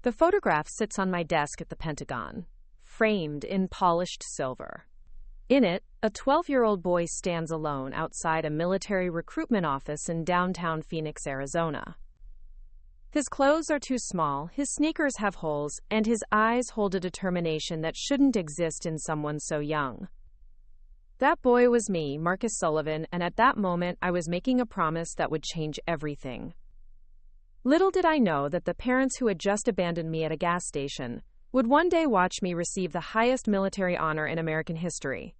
The photograph sits on my desk at the Pentagon, framed in polished silver. In it, a 12-year-old boy stands alone outside a military recruitment office in downtown Phoenix, Arizona. His clothes are too small, his sneakers have holes, and his eyes hold a determination that shouldn't exist in someone so young. That boy was me, Marcus Sullivan, and at that moment I was making a promise that would change everything. Little did I know that the parents who had just abandoned me at a gas station would one day watch me receive the highest military honor in American history.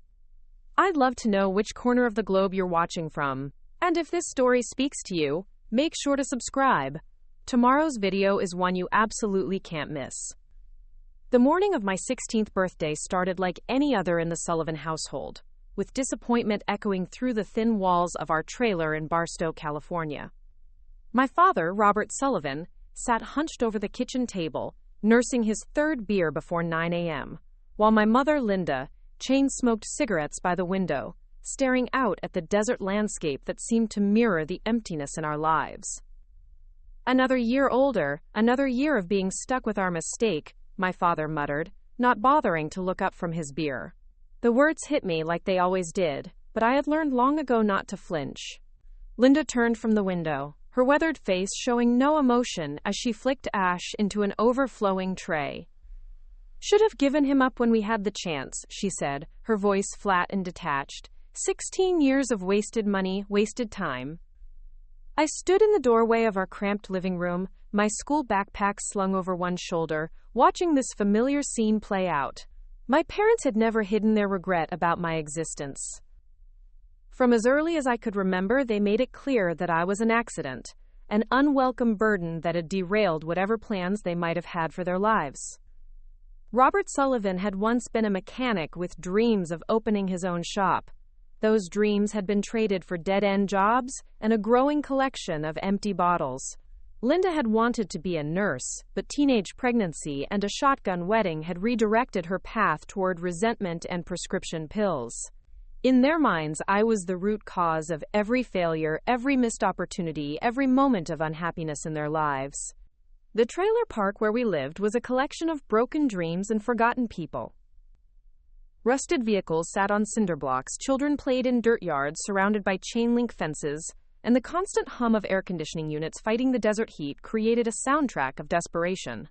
I'd love to know which corner of the globe you're watching from, and if this story speaks to you, make sure to subscribe. Tomorrow's video is one you absolutely can't miss. The morning of my 16th birthday started like any other in the Sullivan household, with disappointment echoing through the thin walls of our trailer in Barstow, California. My father, Robert Sullivan, sat hunched over the kitchen table, nursing his third beer before 9 a.m., while my mother, Linda, chain-smoked cigarettes by the window, staring out at the desert landscape that seemed to mirror the emptiness in our lives. Another year older, another year of being stuck with our mistake, my father muttered, not bothering to look up from his beer. The words hit me like they always did, but I had learned long ago not to flinch. Linda turned from the window, her weathered face showing no emotion as she flicked ash into an overflowing tray. "Should have given him up when we had the chance," she said, her voice flat and detached. 16 years of wasted money, wasted time. I stood in the doorway of our cramped living room, my school backpack slung over one shoulder, watching this familiar scene play out. My parents had never hidden their regret about my existence. From as early as I could remember, they made it clear that I was an accident, an unwelcome burden that had derailed whatever plans they might have had for their lives. Robert Sullivan had once been a mechanic with dreams of opening his own shop. Those dreams had been traded for dead-end jobs and a growing collection of empty bottles. Linda had wanted to be a nurse, but teenage pregnancy and a shotgun wedding had redirected her path toward resentment and prescription pills. In their minds, I was the root cause of every failure, every missed opportunity, every moment of unhappiness in their lives. The trailer park where we lived was a collection of broken dreams and forgotten people. Rusted vehicles sat on cinder blocks, children played in dirt yards surrounded by chain-link fences, and the constant hum of air conditioning units fighting the desert heat created a soundtrack of desperation.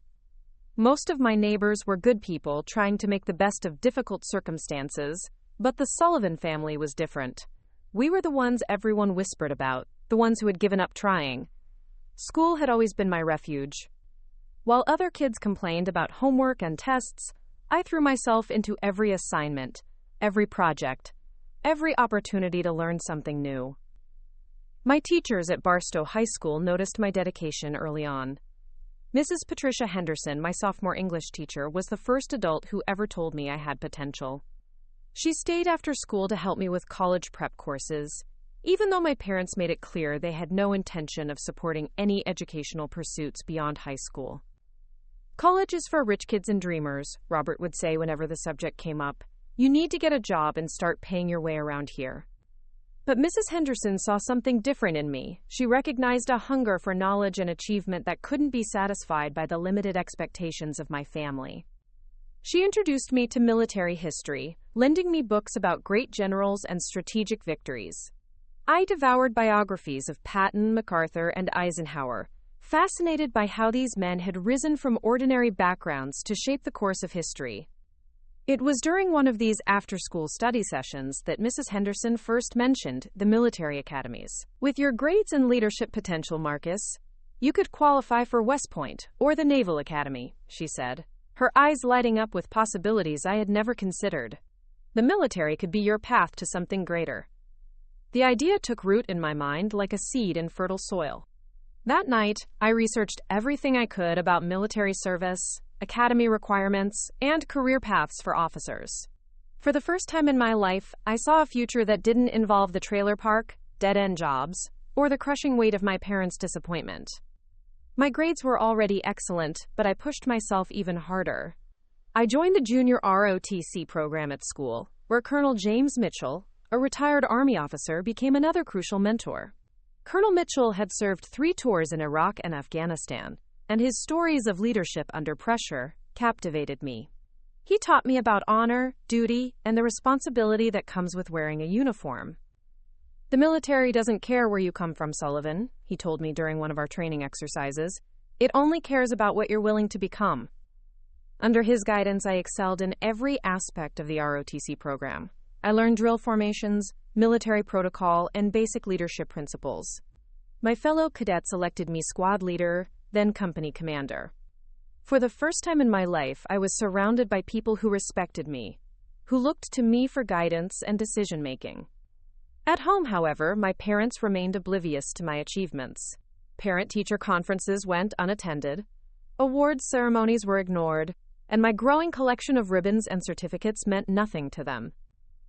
Most of my neighbors were good people trying to make the best of difficult circumstances, but the Sullivan family was different. We were the ones everyone whispered about, the ones who had given up trying. School had always been my refuge. While other kids complained about homework and tests, I threw myself into every assignment, every project, every opportunity to learn something new. My teachers at Barstow High School noticed my dedication early on. Mrs. Patricia Henderson, my sophomore English teacher, was the first adult who ever told me I had potential. She stayed after school to help me with college prep courses, even though my parents made it clear they had no intention of supporting any educational pursuits beyond high school. "College is for rich kids and dreamers," Robert would say whenever the subject came up. "You need to get a job and start paying your way around here." But Mrs. Henderson saw something different in me. She recognized a hunger for knowledge and achievement that couldn't be satisfied by the limited expectations of my family. She introduced me to military history, lending me books about great generals and strategic victories. I devoured biographies of Patton, MacArthur, and Eisenhower, fascinated by how these men had risen from ordinary backgrounds to shape the course of history. It was during one of these after-school study sessions that Mrs. Henderson first mentioned the military academies. "With your grades and leadership potential, Marcus, you could qualify for West Point or the Naval Academy," she said, her eyes lighting up with possibilities I had never considered. "The military could be your path to something greater." The idea took root in my mind like a seed in fertile soil. That night, I researched everything I could about military service, academy requirements, and career paths for officers. For the first time in my life, I saw a future that didn't involve the trailer park, dead-end jobs, or the crushing weight of my parents' disappointment. My grades were already excellent, but I pushed myself even harder. I joined the junior ROTC program at school, where Colonel James Mitchell, a retired Army officer, became another crucial mentor. Colonel Mitchell had served 3 tours in Iraq and Afghanistan, and his stories of leadership under pressure captivated me. He taught me about honor, duty, and the responsibility that comes with wearing a uniform. "The military doesn't care where you come from, Sullivan," he told me during one of our training exercises. "It only cares about what you're willing to become." Under his guidance, I excelled in every aspect of the ROTC program. I learned drill formations, military protocol, and basic leadership principles. My fellow cadets elected me squad leader, then company commander. For the first time in my life, I was surrounded by people who respected me, who looked to me for guidance and decision-making. At home, however, my parents remained oblivious to my achievements. Parent-teacher conferences went unattended, awards ceremonies were ignored, and my growing collection of ribbons and certificates meant nothing to them.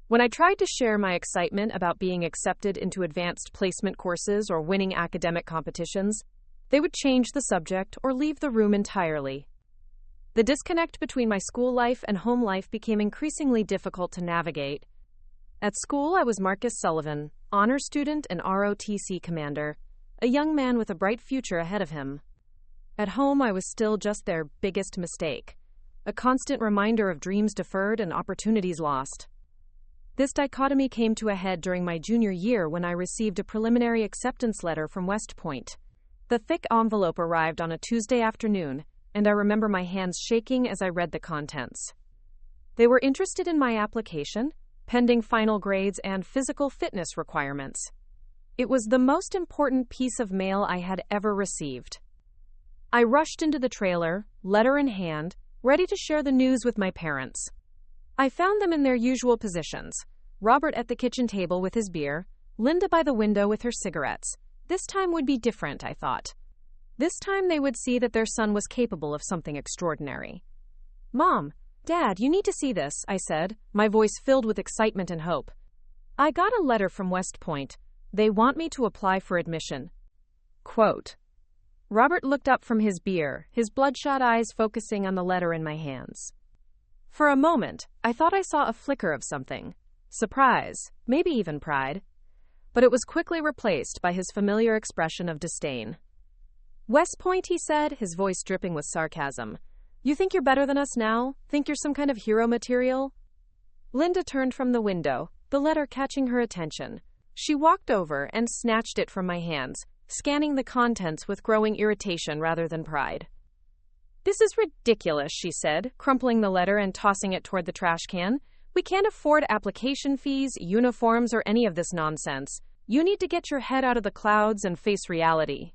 When I tried to share my excitement about being accepted into advanced placement courses or winning academic competitions, they would change the subject or leave the room entirely. The disconnect between my school life and home life became increasingly difficult to navigate. At school, I was Marcus Sullivan, honor student and ROTC commander, a young man with a bright future ahead of him. At home, I was still just their biggest mistake, a constant reminder of dreams deferred and opportunities lost. This dichotomy came to a head during my junior year when I received a preliminary acceptance letter from West Point. The thick envelope arrived on a Tuesday afternoon, and I remember my hands shaking as I read the contents. They were interested in my application, pending final grades, and physical fitness requirements. It was the most important piece of mail I had ever received. I rushed into the trailer, letter in hand, ready to share the news with my parents. I found them in their usual positions. Robert at the kitchen table with his beer, Linda by the window with her cigarettes. This time would be different, I thought. This time they would see that their son was capable of something extraordinary. "Mom, Dad, you need to see this," I said, my voice filled with excitement and hope. "I got a letter from West Point. They want me to apply for admission." Quote. Robert looked up from his beer, his bloodshot eyes focusing on the letter in my hands. For a moment, I thought I saw a flicker of something. Surprise, maybe even pride. But it was quickly replaced by his familiar expression of disdain. "West Point," he said, his voice dripping with sarcasm. "You think you're better than us now? Think you're some kind of hero material?" Linda turned from the window, the letter catching her attention. She walked over and snatched it from my hands, scanning the contents with growing irritation rather than pride. "This is ridiculous," she said, crumpling the letter and tossing it toward the trash can. "We can't afford application fees, uniforms, or any of this nonsense. You need to get your head out of the clouds and face reality."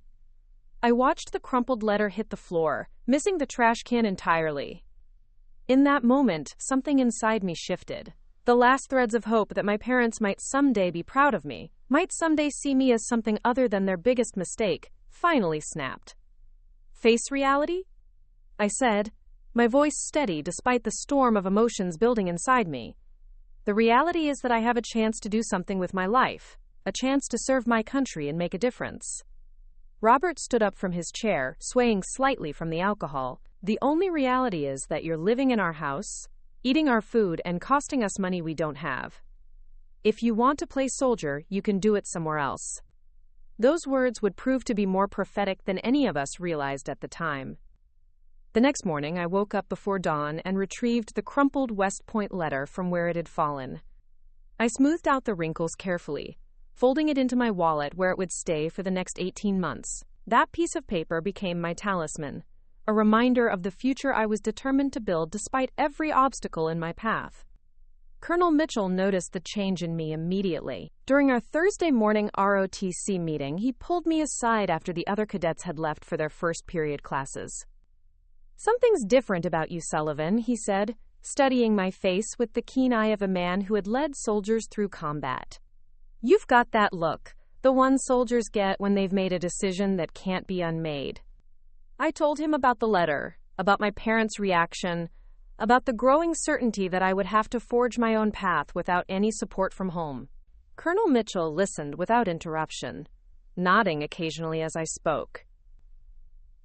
I watched the crumpled letter hit the floor, missing the trash can entirely. In that moment, something inside me shifted. The last threads of hope that my parents might someday be proud of me, might someday see me as something other than their biggest mistake, finally snapped. "Face reality?" I said, my voice steady despite the storm of emotions building inside me. "The reality is that I have a chance to do something with my life, a chance to serve my country and make a difference." Robert stood up from his chair, swaying slightly from the alcohol. "The only reality is that you're living in our house, eating our food, and costing us money we don't have. If you want to play soldier, you can do it somewhere else." Those words would prove to be more prophetic than any of us realized at the time. The next morning, I woke up before dawn and retrieved the crumpled West Point letter from where it had fallen. I smoothed out the wrinkles carefully, folding it into my wallet where it would stay for the next 18 months. That piece of paper became my talisman, a reminder of the future I was determined to build despite every obstacle in my path. Colonel Mitchell noticed the change in me immediately. During our Thursday morning ROTC meeting, he pulled me aside after the other cadets had left for their first period classes. "Something's different about you, Sullivan," he said, studying my face with the keen eye of a man who had led soldiers through combat. "You've got that look, the one soldiers get when they've made a decision that can't be unmade." I told him about the letter, about my parents' reaction, about the growing certainty that I would have to forge my own path without any support from home. Colonel Mitchell listened without interruption, nodding occasionally as I spoke.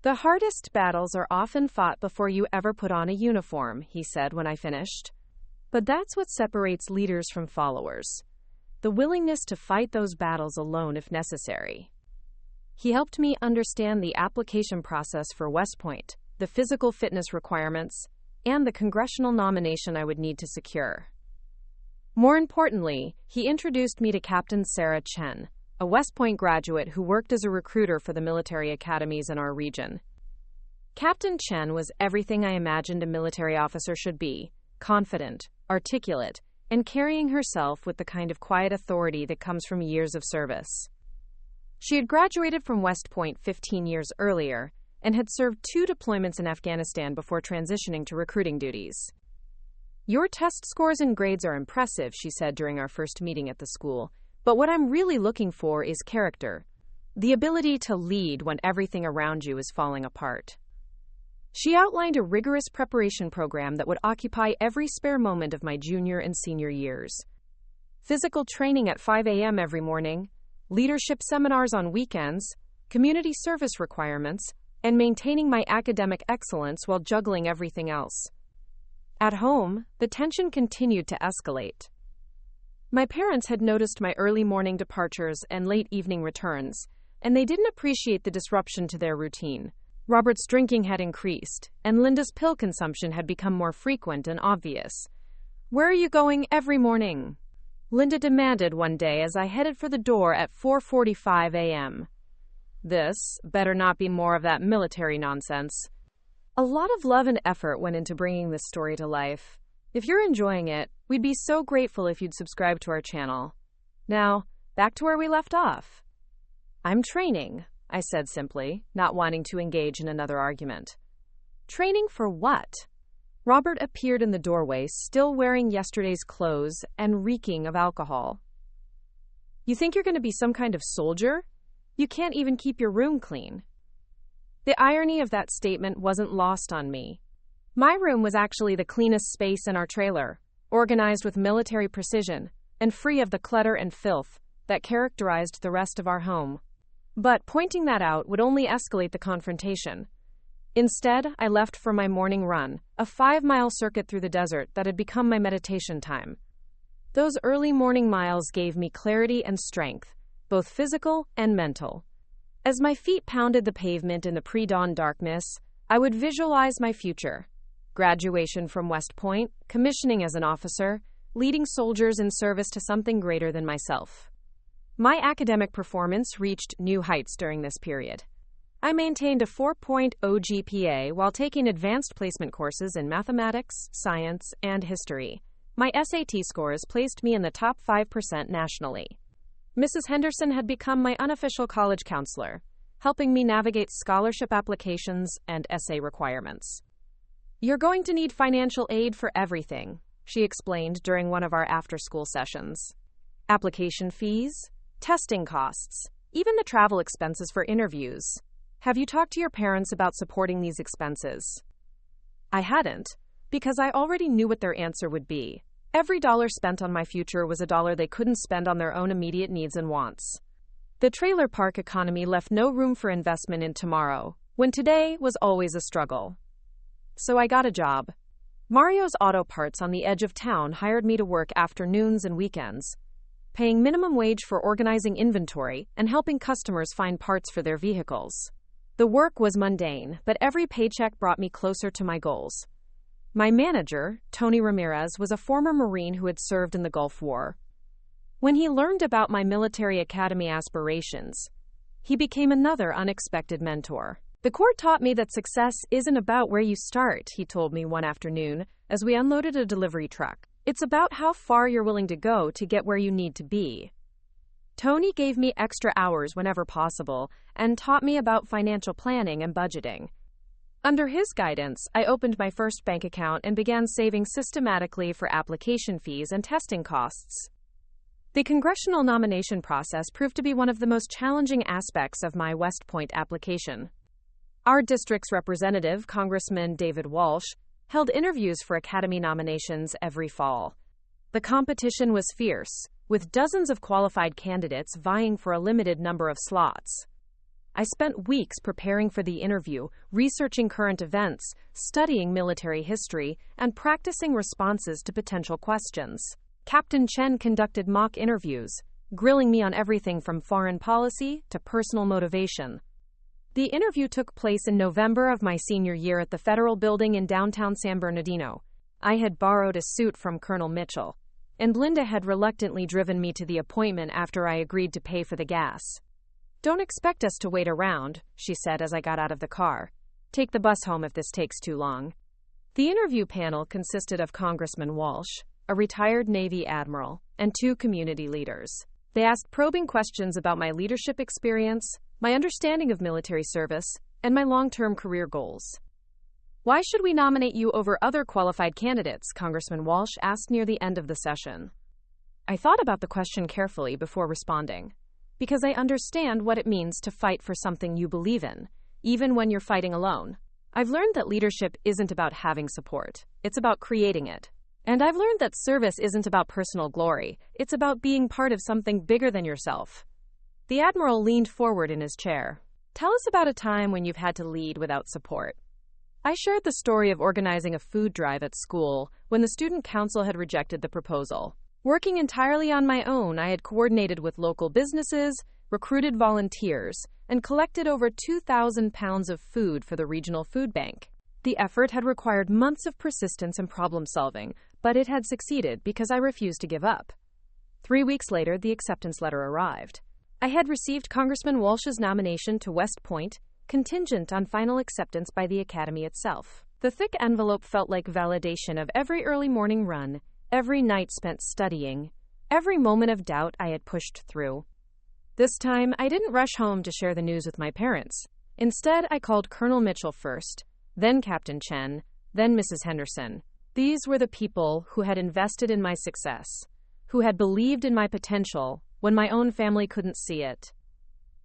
"The hardest battles are often fought before you ever put on a uniform," he said when I finished. "But that's what separates leaders from followers. The willingness to fight those battles alone if necessary." He helped me understand the application process for West Point, the physical fitness requirements, and the congressional nomination I would need to secure. More importantly, he introduced me to Captain Sarah Chen, a West Point graduate who worked as a recruiter for the military academies in our region. Captain Chen was everything I imagined a military officer should be: confident, articulate, and carrying herself with the kind of quiet authority that comes from years of service. She had graduated from West Point 15 years earlier and had served 2 deployments in Afghanistan before transitioning to recruiting duties. "Your test scores and grades are impressive," she said during our first meeting at the school, "but what I'm really looking for is character, the ability to lead when everything around you is falling apart." She outlined a rigorous preparation program that would occupy every spare moment of my junior and senior years. Physical training at 5 a.m. every morning, leadership seminars on weekends, community service requirements, and maintaining my academic excellence while juggling everything else. At home, the tension continued to escalate. My parents had noticed my early morning departures and late evening returns, and they didn't appreciate the disruption to their routine. Robert's drinking had increased, and Linda's pill consumption had become more frequent and obvious. "Where are you going every morning?" Linda demanded one day as I headed for the door at 4:45 a.m. This better not be more of that military nonsense. A lot of love and effort went into bringing this story to life. If you're enjoying it, we'd be so grateful if you'd subscribe to our channel. Now, back to where we left off. "I'm training," I said simply, not wanting to engage in another argument. "Training for what?" Robert appeared in the doorway, still wearing yesterday's clothes and reeking of alcohol. "You think you're going to be some kind of soldier? You can't even keep your room clean." The irony of that statement wasn't lost on me. My room was actually the cleanest space in our trailer, organized with military precision, and free of the clutter and filth that characterized the rest of our home. But pointing that out would only escalate the confrontation. Instead, I left for my morning run, a 5-mile circuit through the desert that had become my meditation time. Those early morning miles gave me clarity and strength, both physical and mental. As my feet pounded the pavement in the pre-dawn darkness, I would visualize my future. Graduation from West Point, commissioning as an officer, leading soldiers in service to something greater than myself. My academic performance reached new heights during this period. I maintained a 4.0 GPA while taking advanced placement courses in mathematics, science, and history. My SAT scores placed me in the top 5% nationally. Mrs. Henderson had become my unofficial college counselor, helping me navigate scholarship applications and essay requirements. "You're going to need financial aid for everything," she explained during one of our after-school sessions. "Application fees, testing costs, even the travel expenses for interviews. Have you talked to your parents about supporting these expenses?" I hadn't, because I already knew what their answer would be. Every dollar spent on my future was a dollar they couldn't spend on their own immediate needs and wants. The trailer park economy left no room for investment in tomorrow, when today was always a struggle. So I got a job. Mario's Auto Parts on the edge of town hired me to work afternoons and weekends, paying minimum wage for organizing inventory and helping customers find parts for their vehicles. The work was mundane, but every paycheck brought me closer to my goals. My manager, Tony Ramirez, was a former Marine who had served in the Gulf War. When he learned about my military academy aspirations, he became another unexpected mentor. "The Corps taught me that success isn't about where you start," he told me one afternoon as we unloaded a delivery truck. "It's about how far you're willing to go to get where you need to be." Tony gave me extra hours whenever possible and taught me about financial planning and budgeting. Under his guidance, I opened my first bank account and began saving systematically for application fees and testing costs. The congressional nomination process proved to be one of the most challenging aspects of my West Point application. Our district's representative, Congressman David Walsh, held interviews for Academy nominations every fall. The competition was fierce, with dozens of qualified candidates vying for a limited number of slots. I spent weeks preparing for the interview, researching current events, studying military history, and practicing responses to potential questions. Captain Chen conducted mock interviews, grilling me on everything from foreign policy to personal motivation. The interview took place in November of my senior year at the Federal Building in downtown San Bernardino. I had borrowed a suit from Colonel Mitchell, and Linda had reluctantly driven me to the appointment after I agreed to pay for the gas. "Don't expect us to wait around," she said as I got out of the car. "Take the bus home if this takes too long." The interview panel consisted of Congressman Walsh, a retired Navy admiral, and 2 community leaders. They asked probing questions about my leadership experience, my understanding of military service, and my long-term career goals. "Why should we nominate you over other qualified candidates?" Congressman Walsh asked near the end of the session. I thought about the question carefully before responding. Because I understand what it means to fight for something you believe in, even when you're fighting alone. I've learned that leadership isn't about having support, it's about creating it. And I've learned that service isn't about personal glory, it's about being part of something bigger than yourself. The Admiral leaned forward in his chair. "Tell us about a time when you've had to lead without support." I shared the story of organizing a food drive at school when the student council had rejected the proposal. Working entirely on my own, I had coordinated with local businesses, recruited volunteers, and collected over 2,000 pounds of food for the regional food bank. The effort had required months of persistence and problem solving, but it had succeeded because I refused to give up. 3 weeks later, the acceptance letter arrived. I had received Congressman Walsh's nomination to West Point, contingent on final acceptance by the Academy itself. The thick envelope felt like validation of every early morning run, every night spent studying, every moment of doubt I had pushed through. This time, I didn't rush home to share the news with my parents. Instead, I called Colonel Mitchell first, then Captain Chen, then Mrs. Henderson. These were the people who had invested in my success, who had believed in my potential when my own family couldn't see it.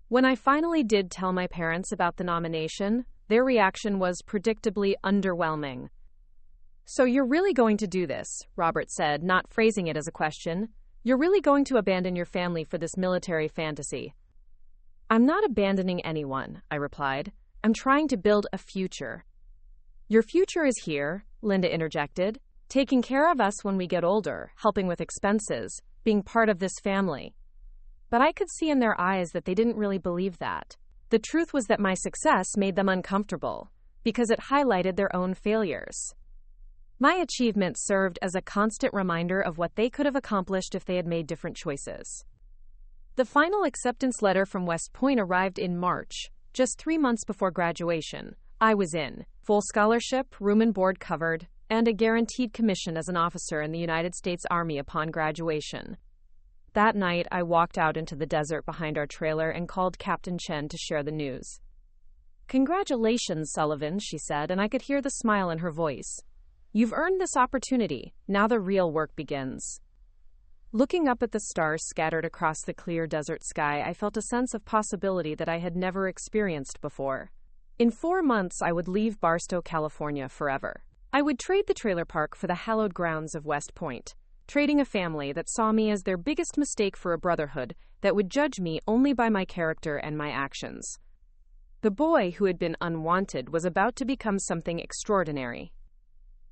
When I finally did tell my parents about the nomination, their reaction was predictably underwhelming. "So you're really going to do this," Robert said, not phrasing it as a question. "You're really going to abandon your family for this military fantasy." "I'm not abandoning anyone," I replied. "I'm trying to build a future." "Your future is here," Linda interjected, "taking care of us when we get older, helping with expenses, being part of this family." But I could see in their eyes that they didn't really believe that. The truth was that my success made them uncomfortable, because it highlighted their own failures. My achievements served as a constant reminder of what they could have accomplished if they had made different choices. The final acceptance letter from West Point arrived in March, just 3 months before graduation. I was in full scholarship, room and board covered, and a guaranteed commission as an officer in the United States Army upon graduation. That night, I walked out into the desert behind our trailer and called Captain Chen to share the news. "Congratulations, Sullivan," she said, and I could hear the smile in her voice. "You've earned this opportunity. Now the real work begins." Looking up at the stars scattered across the clear desert sky, I felt a sense of possibility that I had never experienced before. In 4 months, I would leave Barstow, California forever. I would trade the trailer park for the hallowed grounds of West Point, trading a family that saw me as their biggest mistake for a brotherhood that would judge me only by my character and my actions. The boy who had been unwanted was about to become something extraordinary.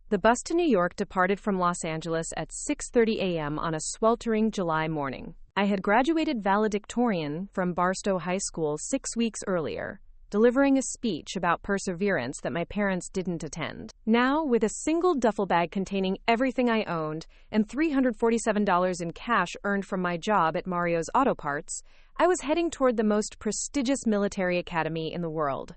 The bus to New York departed from Los Angeles at 6:30 a.m. on a sweltering July morning. I had graduated valedictorian from Barstow High School 6 weeks earlier, delivering a speech about perseverance that my parents didn't attend. Now, with a single duffel bag containing everything I owned and $347 in cash earned from my job at Mario's Auto Parts, I was heading toward the most prestigious military academy in the world.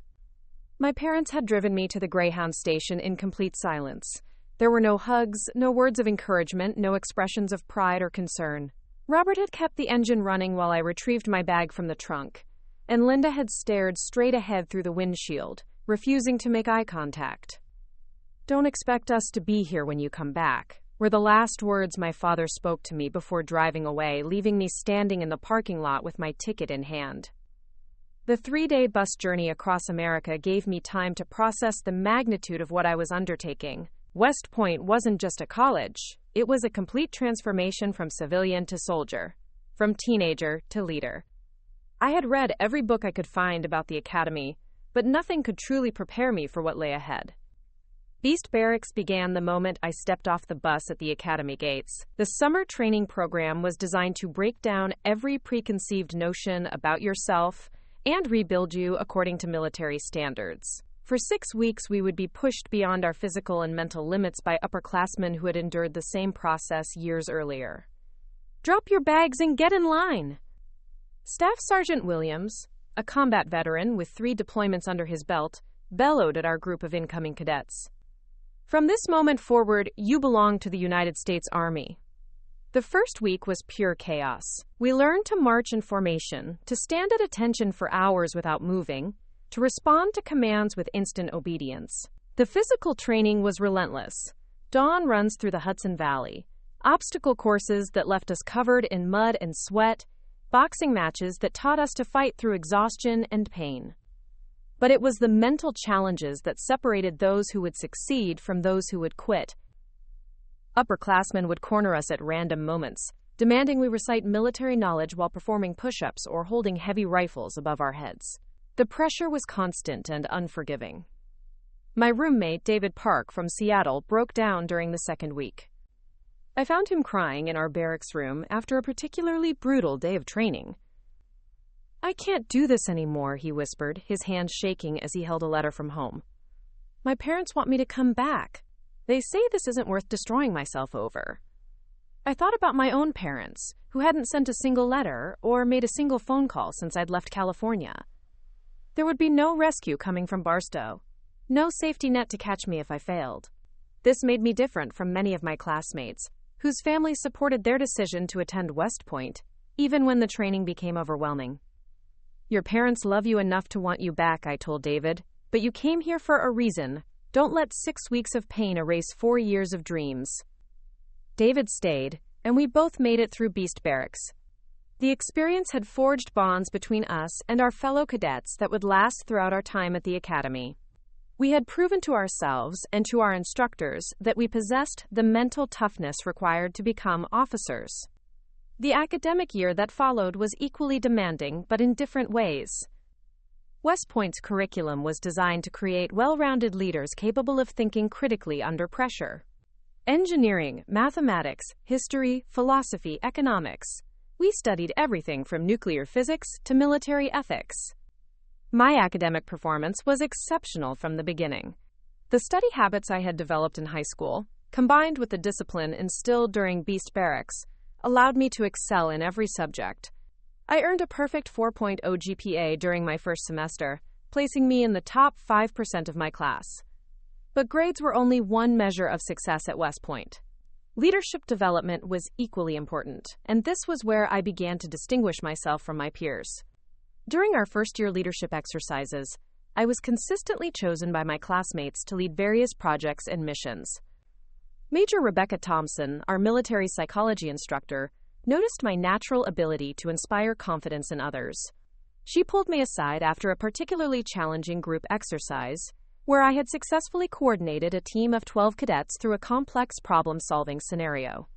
My parents had driven me to the Greyhound station in complete silence. There were no hugs, no words of encouragement, no expressions of pride or concern. Robert had kept the engine running while I retrieved my bag from the trunk, and Linda had stared straight ahead through the windshield, refusing to make eye contact. "Don't expect us to be here when you come back," were the last words my father spoke to me before driving away, leaving me standing in the parking lot with my ticket in hand. The 3-day bus journey across America gave me time to process the magnitude of what I was undertaking. West Point wasn't just a college, it was a complete transformation from civilian to soldier, from teenager to leader. I had read every book I could find about the academy, but nothing could truly prepare me for what lay ahead. Beast Barracks began the moment I stepped off the bus at the academy gates. The summer training program was designed to break down every preconceived notion about yourself and rebuild you according to military standards. For 6 weeks, we would be pushed beyond our physical and mental limits by upperclassmen who had endured the same process years earlier. Drop your bags and get in line! Staff Sergeant Williams, a combat veteran with 3 deployments under his belt, bellowed at our group of incoming cadets. From this moment forward, you belong to the United States Army. The first week was pure chaos. We learned to march in formation, to stand at attention for hours without moving, to respond to commands with instant obedience. The physical training was relentless. Dawn runs through the Hudson Valley, obstacle courses that left us covered in mud and sweat, boxing matches that taught us to fight through exhaustion and pain. But it was the mental challenges that separated those who would succeed from those who would quit. Upperclassmen would corner us at random moments, demanding we recite military knowledge while performing push-ups or holding heavy rifles above our heads. The pressure was constant and unforgiving. My roommate, David Park from Seattle, broke down during the second week. I found him crying in our barracks room after a particularly brutal day of training. "I can't do this anymore," he whispered, his hands shaking as he held a letter from home. "My parents want me to come back. They say this isn't worth destroying myself over." I thought about my own parents, who hadn't sent a single letter or made a single phone call since I'd left California. There would be no rescue coming from Barstow, no safety net to catch me if I failed. This made me different from many of my classmates, whose families supported their decision to attend West Point, even when the training became overwhelming. "Your parents love you enough to want you back," I told David, "but you came here for a reason. Don't let 6 weeks of pain erase 4 years of dreams." David stayed, and we both made it through Beast Barracks. The experience had forged bonds between us and our fellow cadets that would last throughout our time at the academy. We had proven to ourselves and to our instructors that we possessed the mental toughness required to become officers. The academic year that followed was equally demanding, but in different ways. West Point's curriculum was designed to create well-rounded leaders capable of thinking critically under pressure. Engineering, mathematics, history, philosophy, economics. We studied everything from nuclear physics to military ethics. My academic performance was exceptional from the beginning. The study habits I had developed in high school, combined with the discipline instilled during Beast Barracks, allowed me to excel in every subject. I earned a perfect 4.0 GPA during my first semester, placing me in the top 5% of my class. But grades were only one measure of success at West Point. Leadership development was equally important, and this was where I began to distinguish myself from my peers. During our first-year leadership exercises, I was consistently chosen by my classmates to lead various projects and missions. Major Rebecca Thompson, our military psychology instructor, noticed my natural ability to inspire confidence in others. She pulled me aside after a particularly challenging group exercise, where I had successfully coordinated a team of 12 cadets through a complex problem-solving scenario.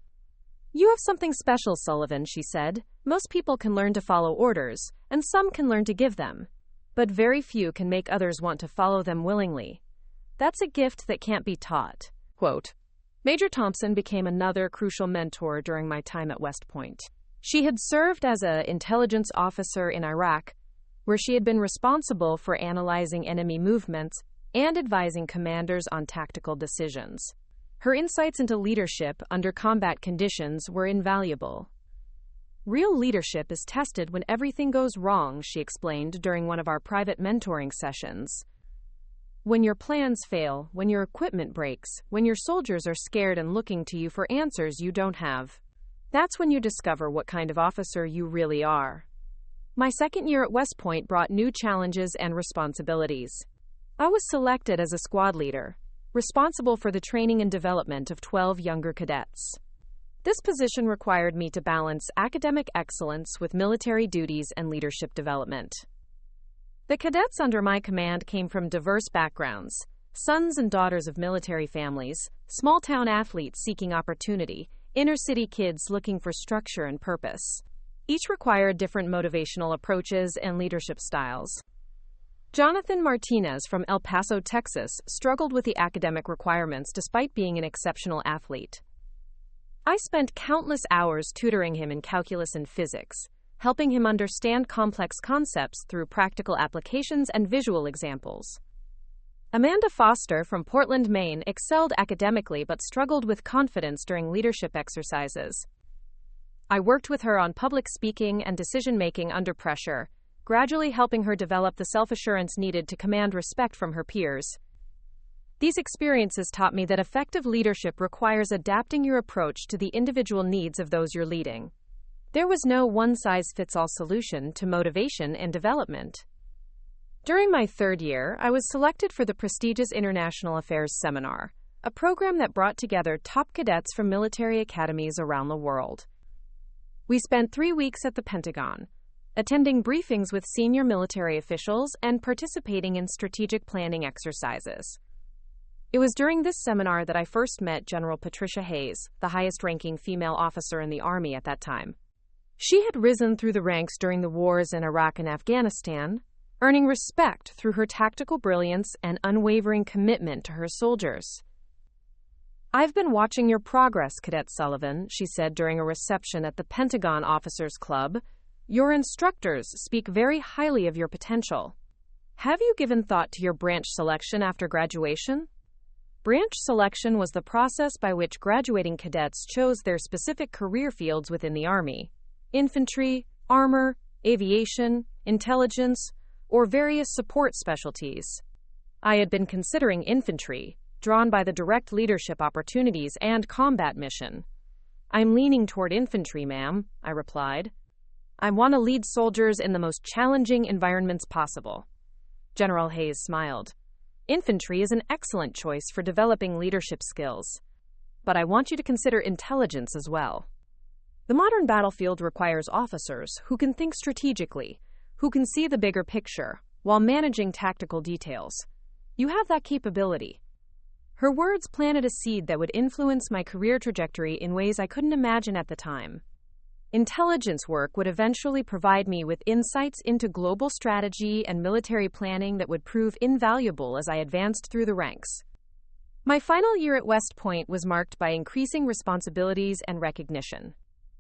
"You have something special, Sullivan," she said. "Most people can learn to follow orders, and some can learn to give them. But very few can make others want to follow them willingly. That's a gift that can't be taught." Quote. Major Thompson became another crucial mentor during my time at West Point. She had served as an intelligence officer in Iraq, where she had been responsible for analyzing enemy movements and advising commanders on tactical decisions. Her insights into leadership under combat conditions were invaluable. "Real leadership is tested when everything goes wrong," she explained during one of our private mentoring sessions. "When your plans fail, when your equipment breaks, when your soldiers are scared and looking to you for answers you don't have. That's when you discover what kind of officer you really are." My second year at West Point brought new challenges and responsibilities. I was selected as a squad leader, responsible for the training and development of 12 younger cadets. This position required me to balance academic excellence with military duties and leadership development. The cadets under my command came from diverse backgrounds, sons and daughters of military families, small-town athletes seeking opportunity, inner-city kids looking for structure and purpose. Each required different motivational approaches and leadership styles. Jonathan Martinez from El Paso, Texas, struggled with the academic requirements despite being an exceptional athlete. I spent countless hours tutoring him in calculus and physics, helping him understand complex concepts through practical applications and visual examples. Amanda Foster from Portland, Maine, excelled academically but struggled with confidence during leadership exercises. I worked with her on public speaking and decision-making under pressure, gradually helping her develop the self-assurance needed to command respect from her peers. These experiences taught me that effective leadership requires adapting your approach to the individual needs of those you're leading. There was no one-size-fits-all solution to motivation and development. During my third year, I was selected for the prestigious International Affairs Seminar, a program that brought together top cadets from military academies around the world. We spent 3 weeks at the Pentagon, attending briefings with senior military officials and participating in strategic planning exercises. It was during this seminar that I first met General Patricia Hayes, the highest-ranking female officer in the Army at that time. She had risen through the ranks during the wars in Iraq and Afghanistan, earning respect through her tactical brilliance and unwavering commitment to her soldiers. "I've been watching your progress, Cadet Sullivan," she said during a reception at the Pentagon Officers Club. "Your instructors speak very highly of your potential. Have you given thought to your branch selection after graduation?" Branch selection was the process by which graduating cadets chose their specific career fields within the Army: infantry, armor, aviation, intelligence, or various support specialties. I had been considering infantry, drawn by the direct leadership opportunities and combat mission. "I'm leaning toward infantry, ma'am," I replied. "I want to lead soldiers in the most challenging environments possible." General Hayes smiled. "Infantry is an excellent choice for developing leadership skills, but I want you to consider intelligence as well. The modern battlefield requires officers who can think strategically, who can see the bigger picture, while managing tactical details. You have that capability." Her words planted a seed that would influence my career trajectory in ways I couldn't imagine at the time. Intelligence work would eventually provide me with insights into global strategy and military planning that would prove invaluable as I advanced through the ranks. My final year at West Point was marked by increasing responsibilities and recognition.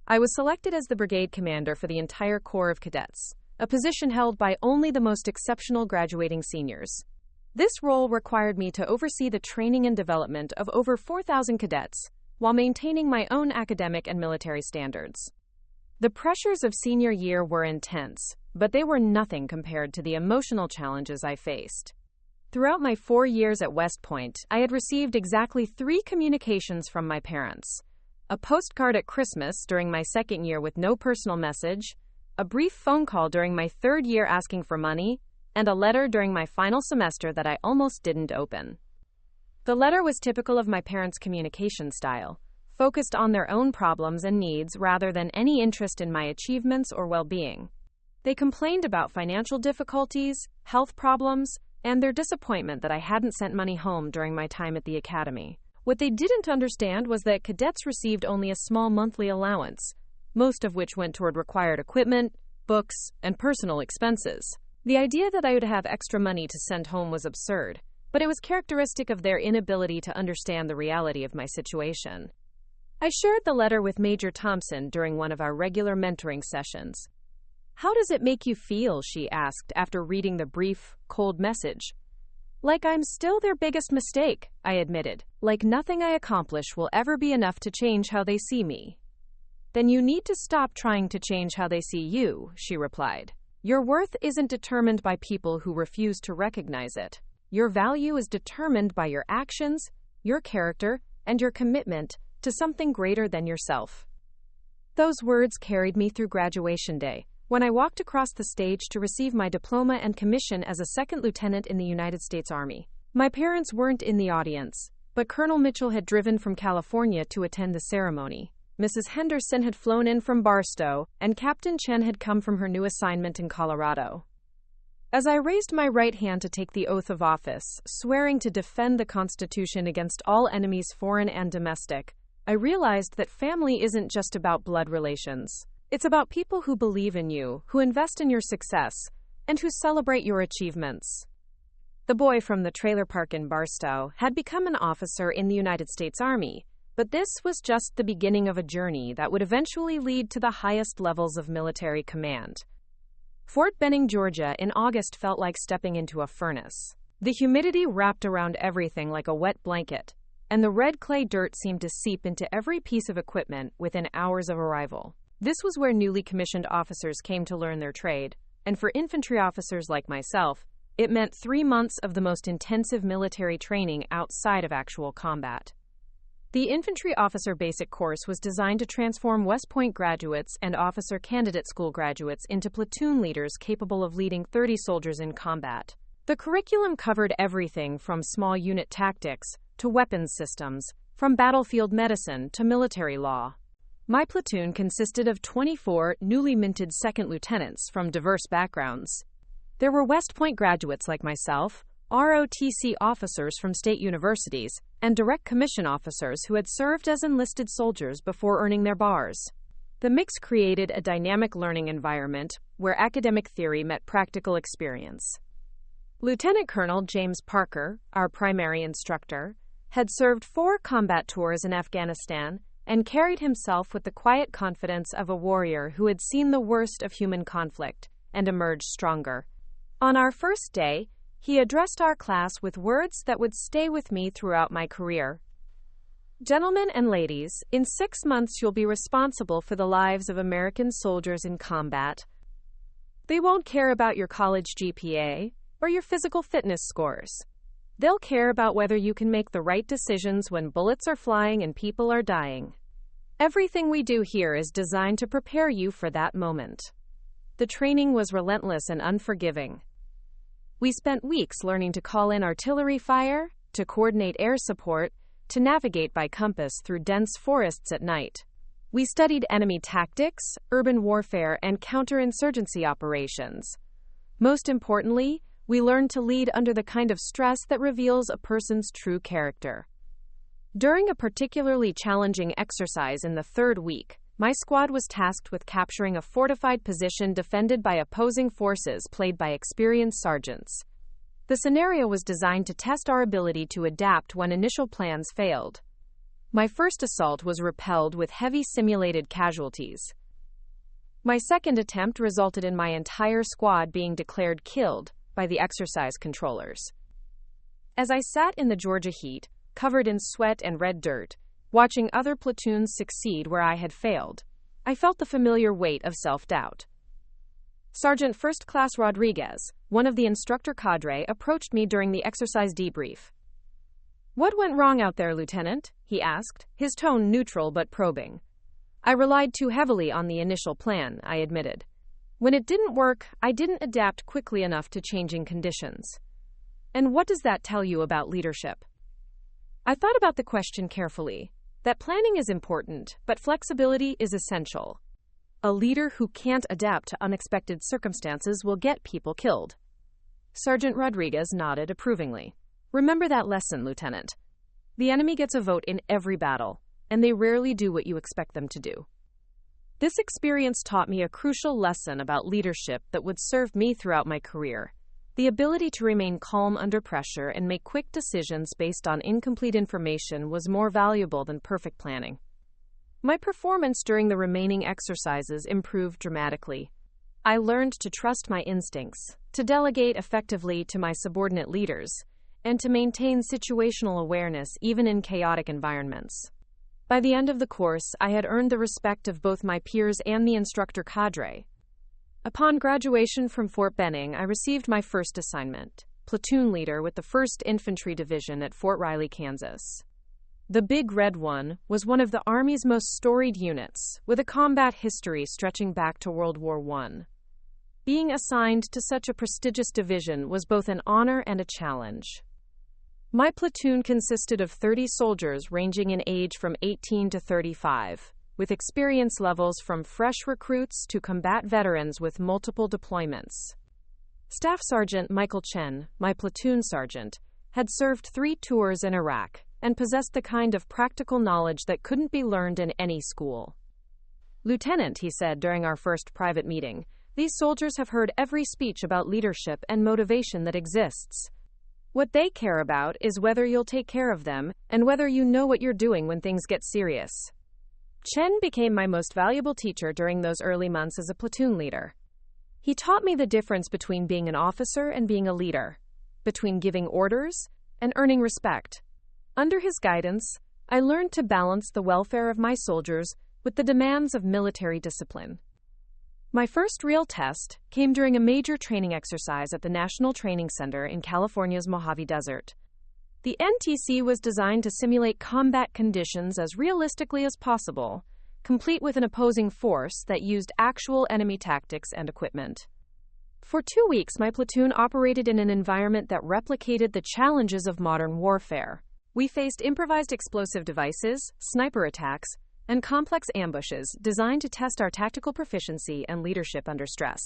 I was selected as the brigade commander for the entire Corps of Cadets, a position held by only the most exceptional graduating seniors. This role required me to oversee the training and development of over 4,000 cadets, while maintaining my own academic and military standards. The pressures of senior year were intense, but they were nothing compared to the emotional challenges I faced. Throughout my 4 years at West Point, I had received exactly 3 communications from my parents: a postcard at Christmas during my second year with no personal message, a brief phone call during my third year asking for money, and a letter during my final semester that I almost didn't open. The letter was typical of my parents' communication style, focused on their own problems and needs rather than any interest in my achievements or well-being. They complained about financial difficulties, health problems, and their disappointment that I hadn't sent money home during my time at the academy. What they didn't understand was that cadets received only a small monthly allowance, most of which went toward required equipment, books, and personal expenses. The idea that I would have extra money to send home was absurd, but it was characteristic of their inability to understand the reality of my situation. I shared the letter with Major Thompson during one of our regular mentoring sessions. "How does it make you feel?" she asked after reading the brief, cold message. "Like I'm still their biggest mistake," I admitted. "Like nothing I accomplish will ever be enough to change how they see me." "Then you need to stop trying to change how they see you," she replied. "Your worth isn't determined by people who refuse to recognize it. Your value is determined by your actions, your character, and your commitment to something greater than yourself." Those words carried me through graduation day, when I walked across the stage to receive my diploma and commission as a second lieutenant in the United States Army. My parents weren't in the audience, but Colonel Mitchell had driven from California to attend the ceremony. Mrs. Henderson had flown in from Barstow, and Captain Chen had come from her new assignment in Colorado. As I raised my right hand to take the oath of office, swearing to defend the Constitution against all enemies, foreign and domestic, I realized that family isn't just about blood relations. It's about people who believe in you, who invest in your success, and who celebrate your achievements. The boy from the trailer park in Barstow had become an officer in the United States Army, but this was just the beginning of a journey that would eventually lead to the highest levels of military command. Fort Benning, Georgia, in August felt like stepping into a furnace. The humidity wrapped around everything like a wet blanket, and the red clay dirt seemed to seep into every piece of equipment within hours of arrival. This was where newly commissioned officers came to learn their trade, and for infantry officers like myself, it meant 3 months of the most intensive military training outside of actual combat. The Infantry Officer Basic Course was designed to transform West Point graduates and Officer Candidate School graduates into platoon leaders capable of leading 30 soldiers in combat. The curriculum covered everything from small unit tactics to weapons systems, from battlefield medicine to military law. My platoon consisted of 24 newly minted second lieutenants from diverse backgrounds. There were West Point graduates like myself, ROTC officers from state universities, and direct commission officers who had served as enlisted soldiers before earning their bars. The mix created a dynamic learning environment where academic theory met practical experience. Lieutenant Colonel James Parker, our primary instructor, had served 4 combat tours in Afghanistan and carried himself with the quiet confidence of a warrior who had seen the worst of human conflict and emerged stronger. On our first day, he addressed our class with words that would stay with me throughout my career. Gentlemen and ladies, in 6 months you'll be responsible for the lives of American soldiers in combat. They won't care about your college GPA or your physical fitness scores. They'll care about whether you can make the right decisions when bullets are flying and people are dying. Everything we do here is designed to prepare you for that moment. The training was relentless and unforgiving. We spent weeks learning to call in artillery fire, to coordinate air support, to navigate by compass through dense forests at night. We studied enemy tactics, urban warfare, and counterinsurgency operations. Most importantly, we learned to lead under the kind of stress that reveals a person's true character. During a particularly challenging exercise in the 3rd week, my squad was tasked with capturing a fortified position defended by opposing forces played by experienced sergeants. The scenario was designed to test our ability to adapt when initial plans failed. My first assault was repelled with heavy simulated casualties. My second attempt resulted in my entire squad being declared killed by the exercise controllers. As I sat in the Georgia heat, covered in sweat and red dirt, watching other platoons succeed where I had failed, I felt the familiar weight of self-doubt. Sergeant First Class Rodriguez, one of the instructor cadre, approached me during the exercise debrief. "What went wrong out there, Lieutenant?" he asked, his tone neutral but probing. "I relied too heavily on the initial plan," I admitted. "When it didn't work, I didn't adapt quickly enough to changing conditions." "And what does that tell you about leadership?" I thought about the question carefully. That planning is important, but flexibility is essential. A leader who can't adapt to unexpected circumstances will get people killed. Sergeant Rodriguez nodded approvingly. "Remember that lesson, Lieutenant. The enemy gets a vote in every battle, and they rarely do what you expect them to do." This experience taught me a crucial lesson about leadership that would serve me throughout my career. The ability to remain calm under pressure and make quick decisions based on incomplete information was more valuable than perfect planning. My performance during the remaining exercises improved dramatically. I learned to trust my instincts, to delegate effectively to my subordinate leaders, and to maintain situational awareness even in chaotic environments. By the end of the course, I had earned the respect of both my peers and the instructor cadre. Upon graduation from Fort Benning, I received my first assignment, platoon leader with the 1st Infantry Division at Fort Riley, Kansas. The Big Red One was one of the Army's most storied units, with a combat history stretching back to World War I. Being assigned to such a prestigious division was both an honor and a challenge. My platoon consisted of 30 soldiers ranging in age from 18 to 35. With experience levels from fresh recruits to combat veterans with multiple deployments. Staff Sergeant Michael Chen, my platoon sergeant, had served 3 tours in Iraq and possessed the kind of practical knowledge that couldn't be learned in any school. "Lieutenant," he said during our first private meeting, These soldiers have heard every speech about leadership and motivation that exists. What they care about is whether you'll take care of them and whether you know what you're doing when things get serious. Chen became my most valuable teacher during those early months as a platoon leader. He taught me the difference between being an officer and being a leader, between giving orders and earning respect. Under his guidance, I learned to balance the welfare of my soldiers with the demands of military discipline. My first real test came during a major training exercise at the National Training Center in California's Mojave Desert. The NTC was designed to simulate combat conditions as realistically as possible, complete with an opposing force that used actual enemy tactics and equipment. For 2 weeks, my platoon operated in an environment that replicated the challenges of modern warfare. We faced improvised explosive devices, sniper attacks, and complex ambushes designed to test our tactical proficiency and leadership under stress.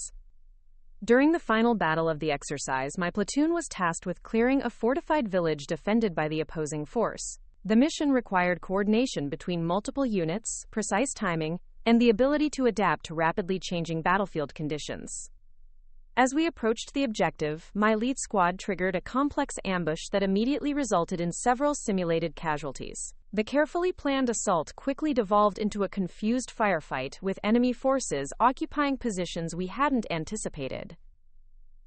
During the final battle of the exercise, my platoon was tasked with clearing a fortified village defended by the opposing force. The mission required coordination between multiple units, precise timing, and the ability to adapt to rapidly changing battlefield conditions. As we approached the objective, my lead squad triggered a complex ambush that immediately resulted in several simulated casualties. The carefully planned assault quickly devolved into a confused firefight with enemy forces occupying positions we hadn't anticipated.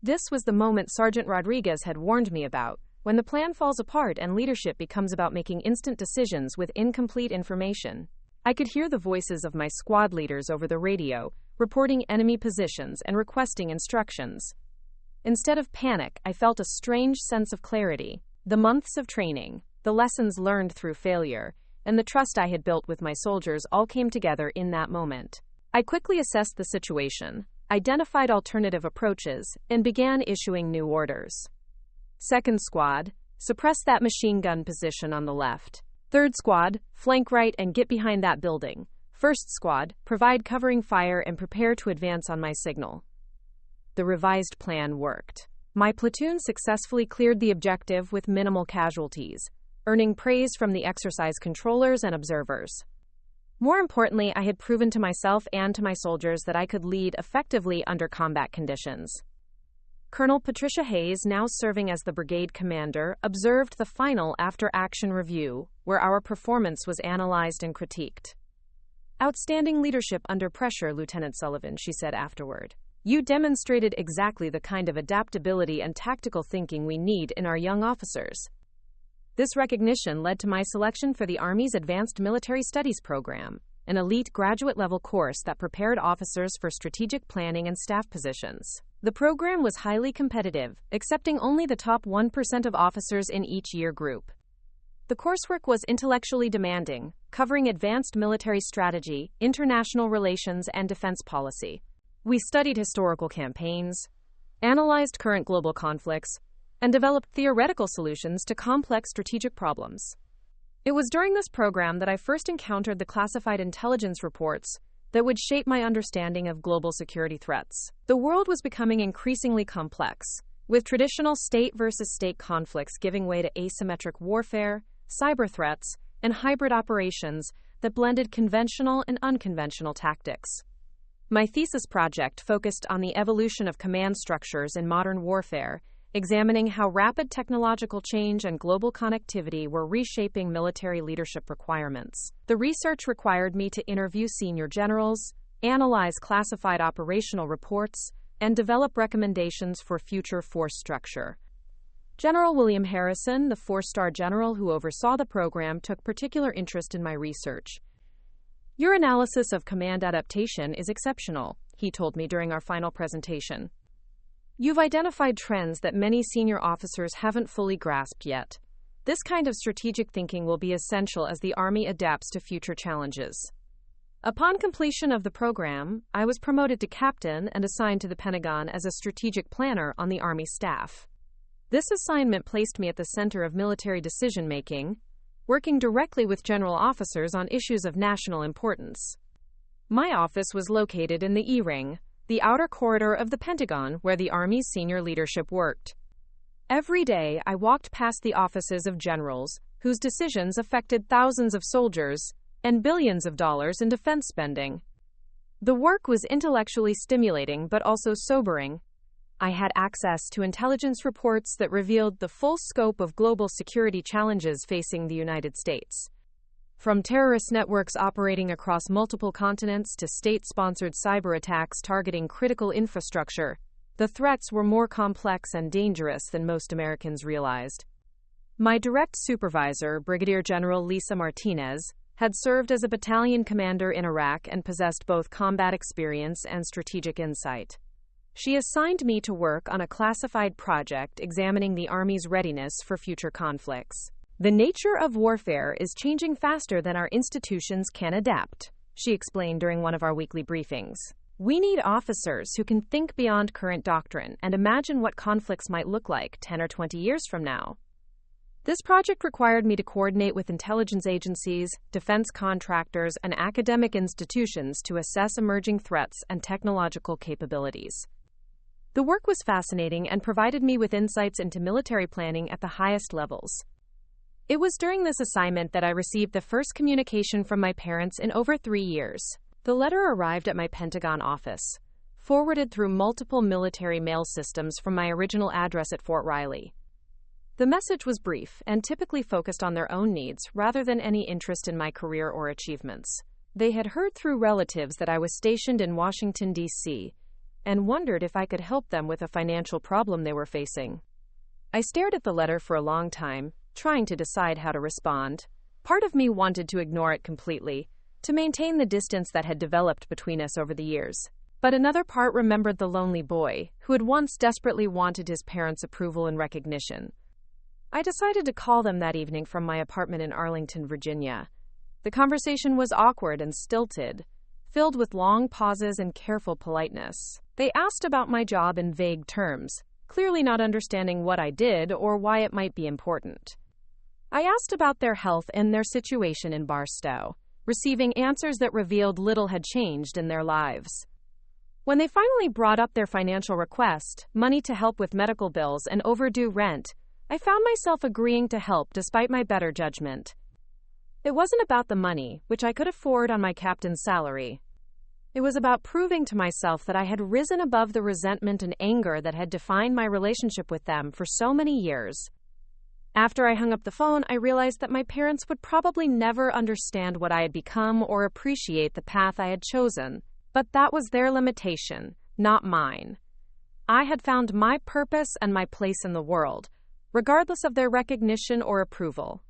This was the moment Sergeant Rodriguez had warned me about, when the plan falls apart and leadership becomes about making instant decisions with incomplete information. I could hear the voices of my squad leaders over the radio, reporting enemy positions and requesting instructions. Instead of panic, I felt a strange sense of clarity. The months of training, the lessons learned through failure, and the trust I had built with my soldiers all came together in that moment. I quickly assessed the situation, identified alternative approaches, and began issuing new orders. Second squad, suppress that machine gun position on the left. Third squad, flank right and get behind that building. First squad, provide covering fire and prepare to advance on my signal. The revised plan worked. My platoon successfully cleared the objective with minimal casualties, earning praise from the exercise controllers and observers. More importantly, I had proven to myself and to my soldiers that I could lead effectively under combat conditions. Colonel Patricia Hayes, now serving as the brigade commander, observed the final after-action review, where our performance was analyzed and critiqued. "Outstanding leadership under pressure, Lieutenant Sullivan," she said afterward. "You demonstrated exactly the kind of adaptability and tactical thinking we need in our young officers." This recognition led to my selection for the Army's Advanced Military Studies program, an elite graduate-level course that prepared officers for strategic planning and staff positions. The program was highly competitive, accepting only the top 1% of officers in each year group. The coursework was intellectually demanding, covering advanced military strategy, international relations, and defense policy. We studied historical campaigns, analyzed current global conflicts, and developed theoretical solutions to complex strategic problems. It was during this program that I first encountered the classified intelligence reports that would shape my understanding of global security threats. The world was becoming increasingly complex, with traditional state versus state conflicts giving way to asymmetric warfare, cyber threats, and hybrid operations that blended conventional and unconventional tactics. My thesis project focused on the evolution of command structures in modern warfare, examining how rapid technological change and global connectivity were reshaping military leadership requirements. The research required me to interview senior generals, analyze classified operational reports, and develop recommendations for future force structure. General William Harrison, the four-star general who oversaw the program, took particular interest in my research. "Your analysis of command adaptation is exceptional," he told me during our final presentation. "You've identified trends that many senior officers haven't fully grasped yet. This kind of strategic thinking will be essential as the Army adapts to future challenges." Upon completion of the program, I was promoted to captain and assigned to the Pentagon as a strategic planner on the Army staff. This assignment placed me at the center of military decision-making, working directly with general officers on issues of national importance. My office was located in the E-Ring, the outer corridor of the Pentagon where the Army's senior leadership worked. Every day, I walked past the offices of generals, whose decisions affected thousands of soldiers and billions of dollars in defense spending. The work was intellectually stimulating but also sobering. I had access to intelligence reports that revealed the full scope of global security challenges facing the United States. From terrorist networks operating across multiple continents to state-sponsored cyber attacks targeting critical infrastructure, the threats were more complex and dangerous than most Americans realized. My direct supervisor, Brigadier General Lisa Martinez, had served as a battalion commander in Iraq and possessed both combat experience and strategic insight. She assigned me to work on a classified project examining the Army's readiness for future conflicts. The nature of warfare is changing faster than our institutions can adapt, she explained during one of our weekly briefings. We need officers who can think beyond current doctrine and imagine what conflicts might look like 10 or 20 years from now. This project required me to coordinate with intelligence agencies, defense contractors, and academic institutions to assess emerging threats and technological capabilities. The work was fascinating and provided me with insights into military planning at the highest levels. It was during this assignment that I received the first communication from my parents in over 3 years. The letter arrived at my Pentagon office, forwarded through multiple military mail systems from my original address at Fort Riley. The message was brief and typically focused on their own needs rather than any interest in my career or achievements. They had heard through relatives that I was stationed in Washington, D.C., and wondered if I could help them with a financial problem they were facing. I stared at the letter for a long time, trying to decide how to respond. Part of me wanted to ignore it completely, to maintain the distance that had developed between us over the years. But another part remembered the lonely boy, who had once desperately wanted his parents' approval and recognition. I decided to call them that evening from my apartment in Arlington, Virginia. The conversation was awkward and stilted, filled with long pauses and careful politeness. They asked about my job in vague terms, clearly not understanding what I did or why it might be important. I asked about their health and their situation in Barstow, receiving answers that revealed little had changed in their lives. When they finally brought up their financial request, money to help with medical bills and overdue rent, I found myself agreeing to help despite my better judgment. It wasn't about the money, which I could afford on my captain's salary. It was about proving to myself that I had risen above the resentment and anger that had defined my relationship with them for so many years. After I hung up the phone, I realized that my parents would probably never understand what I had become or appreciate the path I had chosen. But that was their limitation, not mine. I had found my purpose and my place in the world, regardless of their recognition or approval.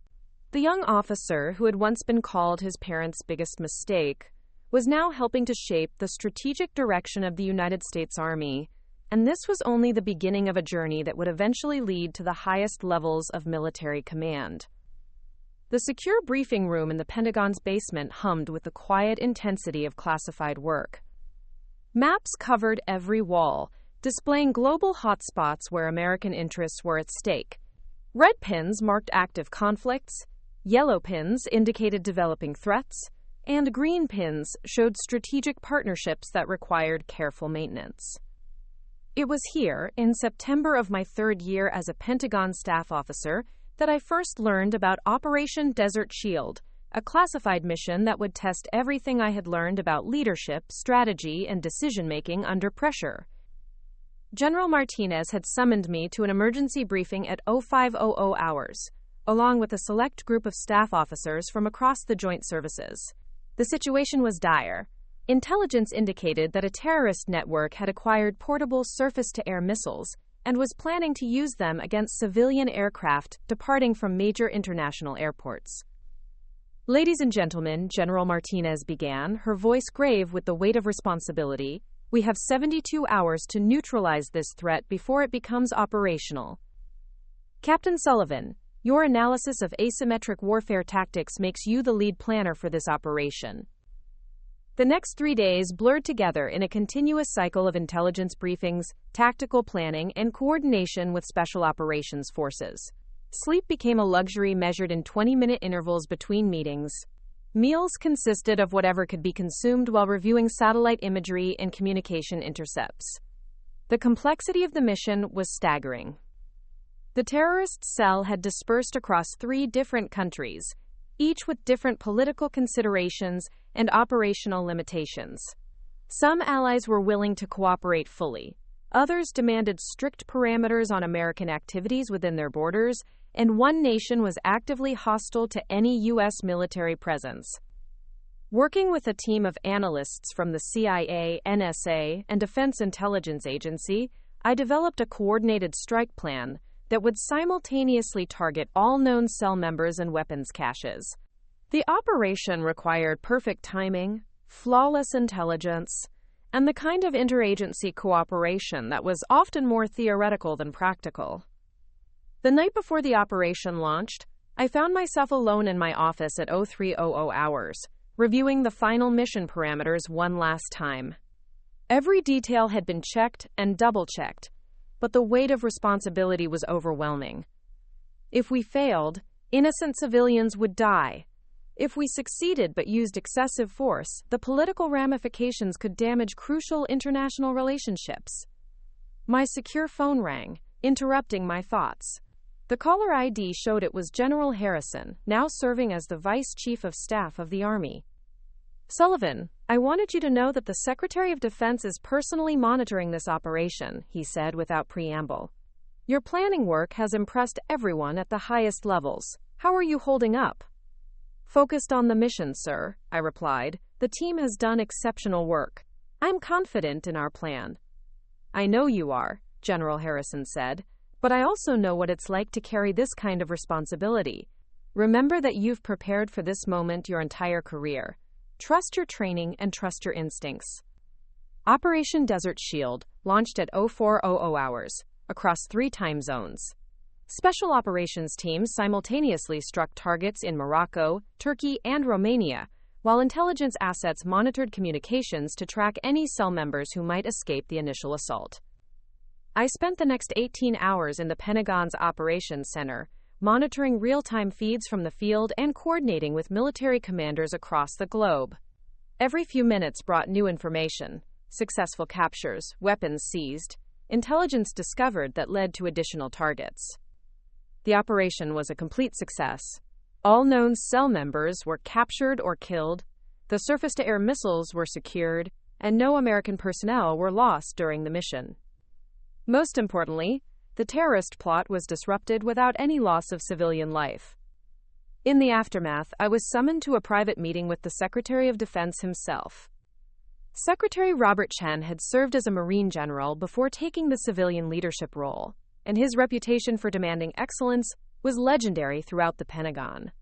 The young officer who had once been called his parents' biggest mistake was now helping to shape the strategic direction of the United States Army, and this was only the beginning of a journey that would eventually lead to the highest levels of military command. The secure briefing room in the Pentagon's basement hummed with the quiet intensity of classified work. Maps covered every wall, displaying global hotspots where American interests were at stake. Red pins marked active conflicts, yellow pins indicated developing threats, and green pins showed strategic partnerships that required careful maintenance. It was here, in September of my 3rd year as a Pentagon staff officer, that I first learned about Operation Desert Shield, a classified mission that would test everything I had learned about leadership, strategy, and decision-making under pressure. General Martinez had summoned me to an emergency briefing at 0500 hours, along with a select group of staff officers from across the joint services. The situation was dire. Intelligence indicated that a terrorist network had acquired portable surface-to-air missiles and was planning to use them against civilian aircraft departing from major international airports. Ladies and gentlemen, General Martinez began, her voice grave with the weight of responsibility. We have 72 hours to neutralize this threat before it becomes operational. Captain Sullivan, your analysis of asymmetric warfare tactics makes you the lead planner for this operation. The next 3 days blurred together in a continuous cycle of intelligence briefings, tactical planning, and coordination with special operations forces. Sleep became a luxury measured in 20-minute intervals between meetings. Meals consisted of whatever could be consumed while reviewing satellite imagery and communication intercepts. The complexity of the mission was staggering. The terrorist cell had dispersed across 3 different countries, each with different political considerations and operational limitations. Some allies were willing to cooperate fully. Others demanded strict parameters on American activities within their borders, and one nation was actively hostile to any U.S. military presence. Working with a team of analysts from the CIA, NSA, and Defense Intelligence Agency, I developed a coordinated strike plan that would simultaneously target all known cell members and weapons caches. The operation required perfect timing, flawless intelligence, and the kind of interagency cooperation that was often more theoretical than practical. The night before the operation launched, I found myself alone in my office at 0300 hours, reviewing the final mission parameters one last time. Every detail had been checked and double-checked, but the weight of responsibility was overwhelming. If we failed, innocent civilians would die. If we succeeded but used excessive force, the political ramifications could damage crucial international relationships. My secure phone rang, interrupting my thoughts. The caller ID showed it was General Harrison, now serving as the Vice Chief of Staff of the Army. "Sullivan, I wanted you to know that the Secretary of Defense is personally monitoring this operation," he said without preamble. "Your planning work has impressed everyone at the highest levels. How are you holding up?" "Focused on the mission, sir," I replied. "The team has done exceptional work. I'm confident in our plan." "I know you are," General Harrison said, "but I also know what it's like to carry this kind of responsibility. Remember that you've prepared for this moment your entire career. Trust your training and trust your instincts." Operation Desert Shield launched at 0400 hours, across 3 time zones. Special operations teams simultaneously struck targets in Morocco, Turkey, and Romania, while intelligence assets monitored communications to track any cell members who might escape the initial assault. I spent the next 18 hours in the Pentagon's Operations Center, monitoring real-time feeds from the field and coordinating with military commanders across the globe. Every few minutes brought new information: successful captures, weapons seized, intelligence discovered that led to additional targets. The operation was a complete success. All known cell members were captured or killed, the surface-to-air missiles were secured, and no American personnel were lost during the mission. Most importantly, the terrorist plot was disrupted without any loss of civilian life. In the aftermath, I was summoned to a private meeting with the Secretary of Defense himself. Secretary Robert Chen had served as a Marine general before taking the civilian leadership role, and his reputation for demanding excellence was legendary throughout the Pentagon.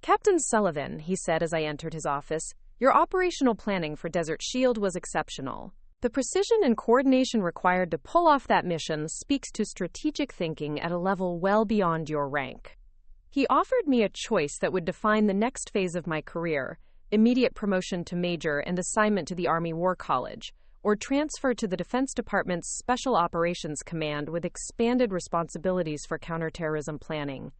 "Captain Sullivan," he said as I entered his office, "your operational planning for Desert Shield was exceptional. The precision and coordination required to pull off that mission speaks to strategic thinking at a level well beyond your rank." He offered me a choice that would define the next phase of my career: immediate promotion to major and assignment to the Army War College, or transfer to the Defense Department's Special Operations Command with expanded responsibilities for counterterrorism planning.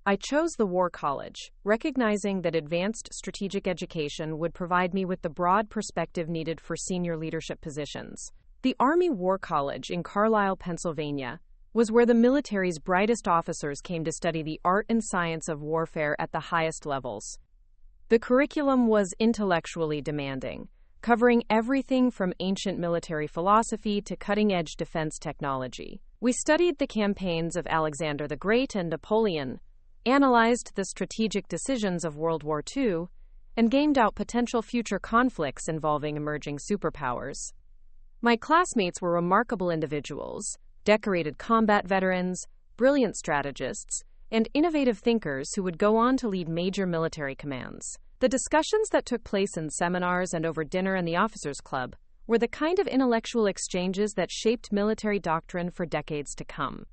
I chose the War College, recognizing that advanced strategic education would provide me with the broad perspective needed for senior leadership positions. The Army War College in Carlisle, Pennsylvania, was where the military's brightest officers came to study the art and science of warfare at the highest levels. The curriculum was intellectually demanding, covering everything from ancient military philosophy to cutting-edge defense technology. We studied the campaigns of Alexander the Great and Napoleon, analyzed the strategic decisions of World War II, and gamed out potential future conflicts involving emerging superpowers. My classmates were remarkable individuals, decorated combat veterans, brilliant strategists, and innovative thinkers who would go on to lead major military commands. The discussions that took place in seminars and over dinner in the Officers' Club were the kind of intellectual exchanges that shaped military doctrine for decades to come.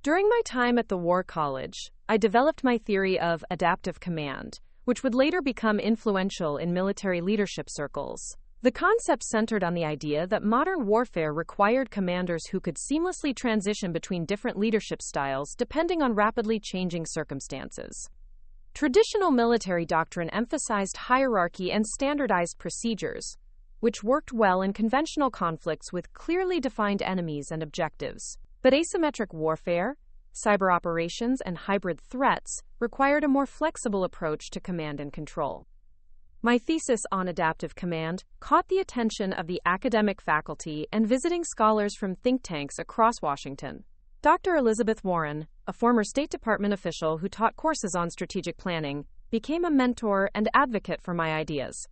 During my time at the War College, I developed my theory of adaptive command, which would later become influential in military leadership circles. The concept centered on the idea that modern warfare required commanders who could seamlessly transition between different leadership styles depending on rapidly changing circumstances. Traditional military doctrine emphasized hierarchy and standardized procedures, which worked well in conventional conflicts with clearly defined enemies and objectives. But asymmetric warfare, cyber operations, and hybrid threats required a more flexible approach to command and control. My thesis on adaptive command caught the attention of the academic faculty and visiting scholars from think tanks across Washington. Dr. Elizabeth Warren, a former State Department official who taught courses on strategic planning, became a mentor and advocate for my ideas.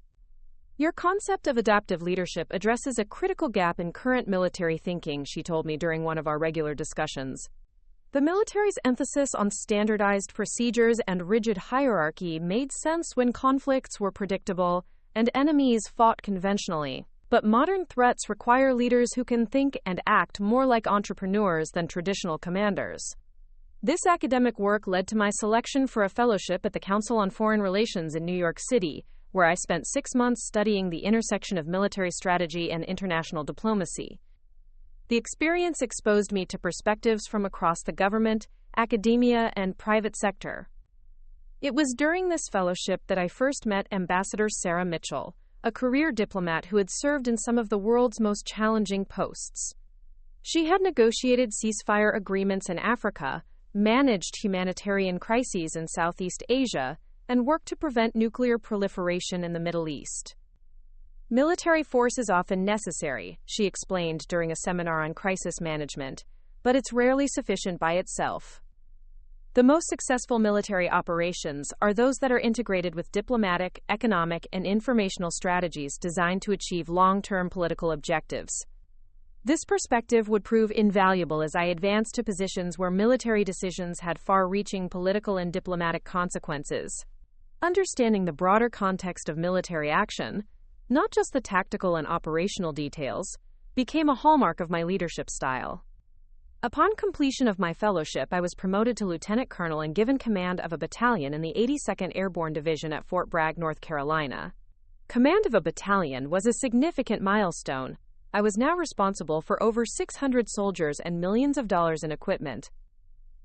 Your concept of adaptive leadership addresses a critical gap in current military thinking, she told me during one of our regular discussions. The military's emphasis on standardized procedures and rigid hierarchy made sense when conflicts were predictable and enemies fought conventionally. But modern threats require leaders who can think and act more like entrepreneurs than traditional commanders. This academic work led to my selection for a fellowship at the Council on Foreign Relations in New York City, where I spent 6 months studying the intersection of military strategy and international diplomacy. The experience exposed me to perspectives from across the government, academia, and private sector. It was during this fellowship that I first met Ambassador Sarah Mitchell, a career diplomat who had served in some of the world's most challenging posts. She had negotiated ceasefire agreements in Africa, managed humanitarian crises in Southeast Asia, and worked to prevent nuclear proliferation in the Middle East. Military force is often necessary, she explained during a seminar on crisis management, but it's rarely sufficient by itself. The most successful military operations are those that are integrated with diplomatic, economic, and informational strategies designed to achieve long-term political objectives. This perspective would prove invaluable as I advanced to positions where military decisions had far-reaching political and diplomatic consequences. Understanding the broader context of military action, not just the tactical and operational details, became a hallmark of my leadership style. Upon completion of my fellowship, I was promoted to lieutenant colonel and given command of a battalion in the 82nd Airborne Division at Fort Bragg, North Carolina. Command of a battalion was a significant milestone. I was now responsible for over 600 soldiers and millions of dollars in equipment.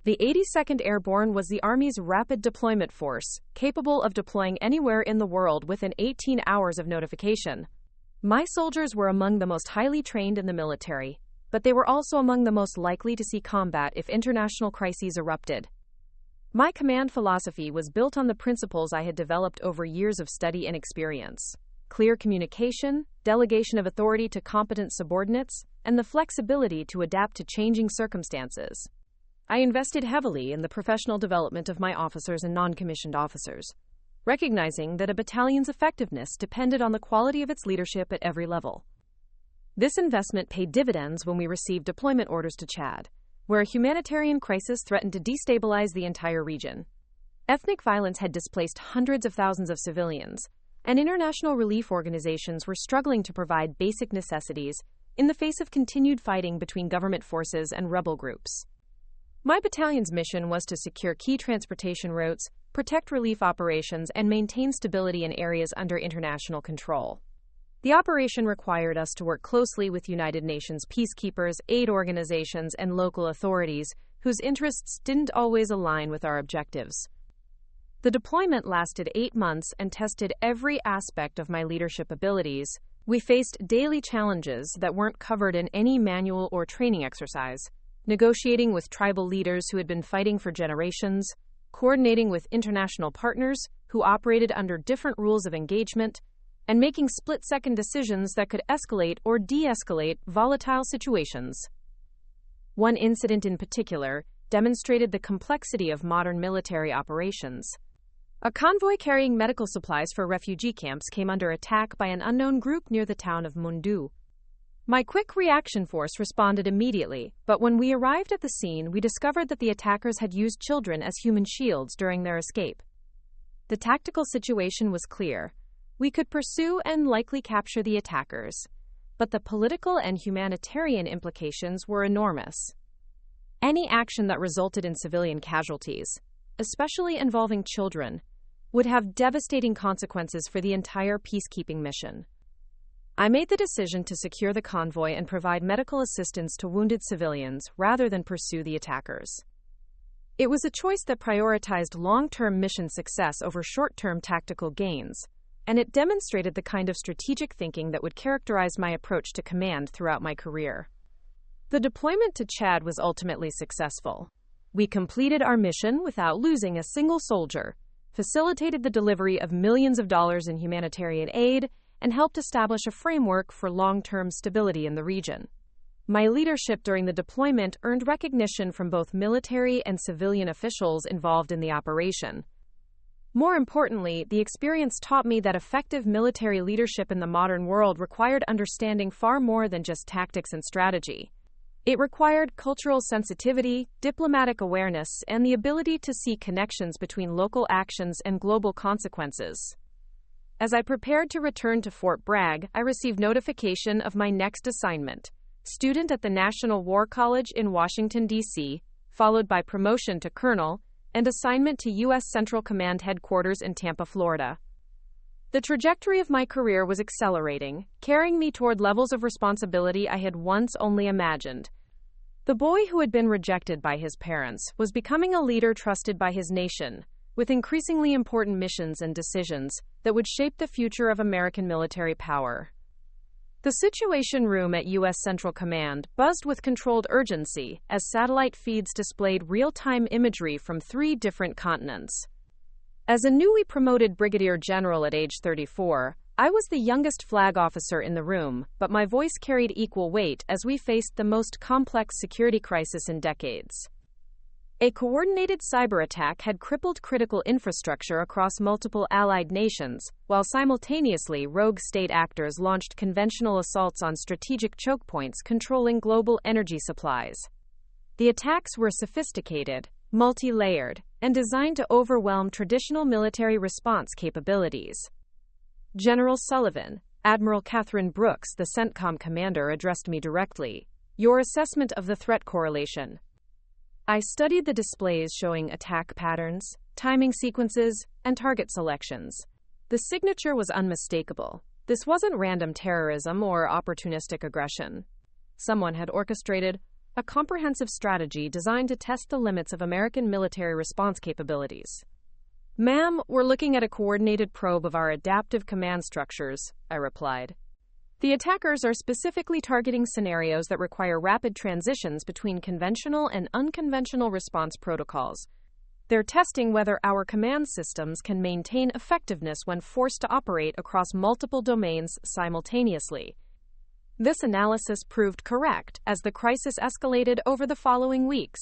The 82nd Airborne was the Army's rapid deployment force, capable of deploying anywhere in the world within 18 hours of notification. My soldiers were among the most highly trained in the military, but they were also among the most likely to see combat if international crises erupted. My command philosophy was built on the principles I had developed over years of study and experience: clear communication, delegation of authority to competent subordinates, and the flexibility to adapt to changing circumstances. I invested heavily in the professional development of my officers and non-commissioned officers, recognizing that a battalion's effectiveness depended on the quality of its leadership at every level. This investment paid dividends when we received deployment orders to Chad, where a humanitarian crisis threatened to destabilize the entire region. Ethnic violence had displaced hundreds of thousands of civilians, and international relief organizations were struggling to provide basic necessities in the face of continued fighting between government forces and rebel groups. My battalion's mission was to secure key transportation routes, protect relief operations, and maintain stability in areas under international control. The operation required us to work closely with United Nations peacekeepers, aid organizations, and local authorities whose interests didn't always align with our objectives. The deployment lasted 8 months and tested every aspect of my leadership abilities. We faced daily challenges that weren't covered in any manual or training exercise: negotiating with tribal leaders who had been fighting for generations, coordinating with international partners who operated under different rules of engagement, and making split-second decisions that could escalate or de-escalate volatile situations. One incident in particular demonstrated the complexity of modern military operations. A convoy carrying medical supplies for refugee camps came under attack by an unknown group near the town of Mundu. My quick reaction force responded immediately, but when we arrived at the scene, we discovered that the attackers had used children as human shields during their escape. The tactical situation was clear. We could pursue and likely capture the attackers, but the political and humanitarian implications were enormous. Any action that resulted in civilian casualties, especially involving children, would have devastating consequences for the entire peacekeeping mission. I made the decision to secure the convoy and provide medical assistance to wounded civilians rather than pursue the attackers. It was a choice that prioritized long-term mission success over short-term tactical gains, and it demonstrated the kind of strategic thinking that would characterize my approach to command throughout my career. The deployment to Chad was ultimately successful. We completed our mission without losing a single soldier, facilitated the delivery of millions of dollars in humanitarian aid, and helped establish a framework for long-term stability in the region. My leadership during the deployment earned recognition from both military and civilian officials involved in the operation. More importantly, the experience taught me that effective military leadership in the modern world required understanding far more than just tactics and strategy. It required cultural sensitivity, diplomatic awareness, and the ability to see connections between local actions and global consequences. As I prepared to return to Fort Bragg, I received notification of my next assignment: student at the National War College in Washington, D.C., followed by promotion to colonel, and assignment to U.S. Central Command Headquarters in Tampa, Florida. The trajectory of my career was accelerating, carrying me toward levels of responsibility I had once only imagined. The boy who had been rejected by his parents was becoming a leader trusted by his nation, with increasingly important missions and decisions that would shape the future of American military power. The Situation Room at U.S. Central Command buzzed with controlled urgency as satellite feeds displayed real-time imagery from 3 different continents. As a newly promoted brigadier general at age 34, I was the youngest flag officer in the room, but my voice carried equal weight as we faced the most complex security crisis in decades. A coordinated cyber attack had crippled critical infrastructure across multiple allied nations, while simultaneously rogue state actors launched conventional assaults on strategic choke points controlling global energy supplies. The attacks were sophisticated, multi-layered, and designed to overwhelm traditional military response capabilities. General Sullivan, Admiral Catherine Brooks, the CENTCOM commander, addressed me directly. Your assessment of the threat correlation. I studied the displays showing attack patterns, timing sequences, and target selections. The signature was unmistakable. This wasn't random terrorism or opportunistic aggression. Someone had orchestrated a comprehensive strategy designed to test the limits of American military response capabilities. Ma'am, we're looking at a coordinated probe of our adaptive command structures, I replied. The attackers are specifically targeting scenarios that require rapid transitions between conventional and unconventional response protocols. They're testing whether our command systems can maintain effectiveness when forced to operate across multiple domains simultaneously. This analysis proved correct as the crisis escalated over the following weeks.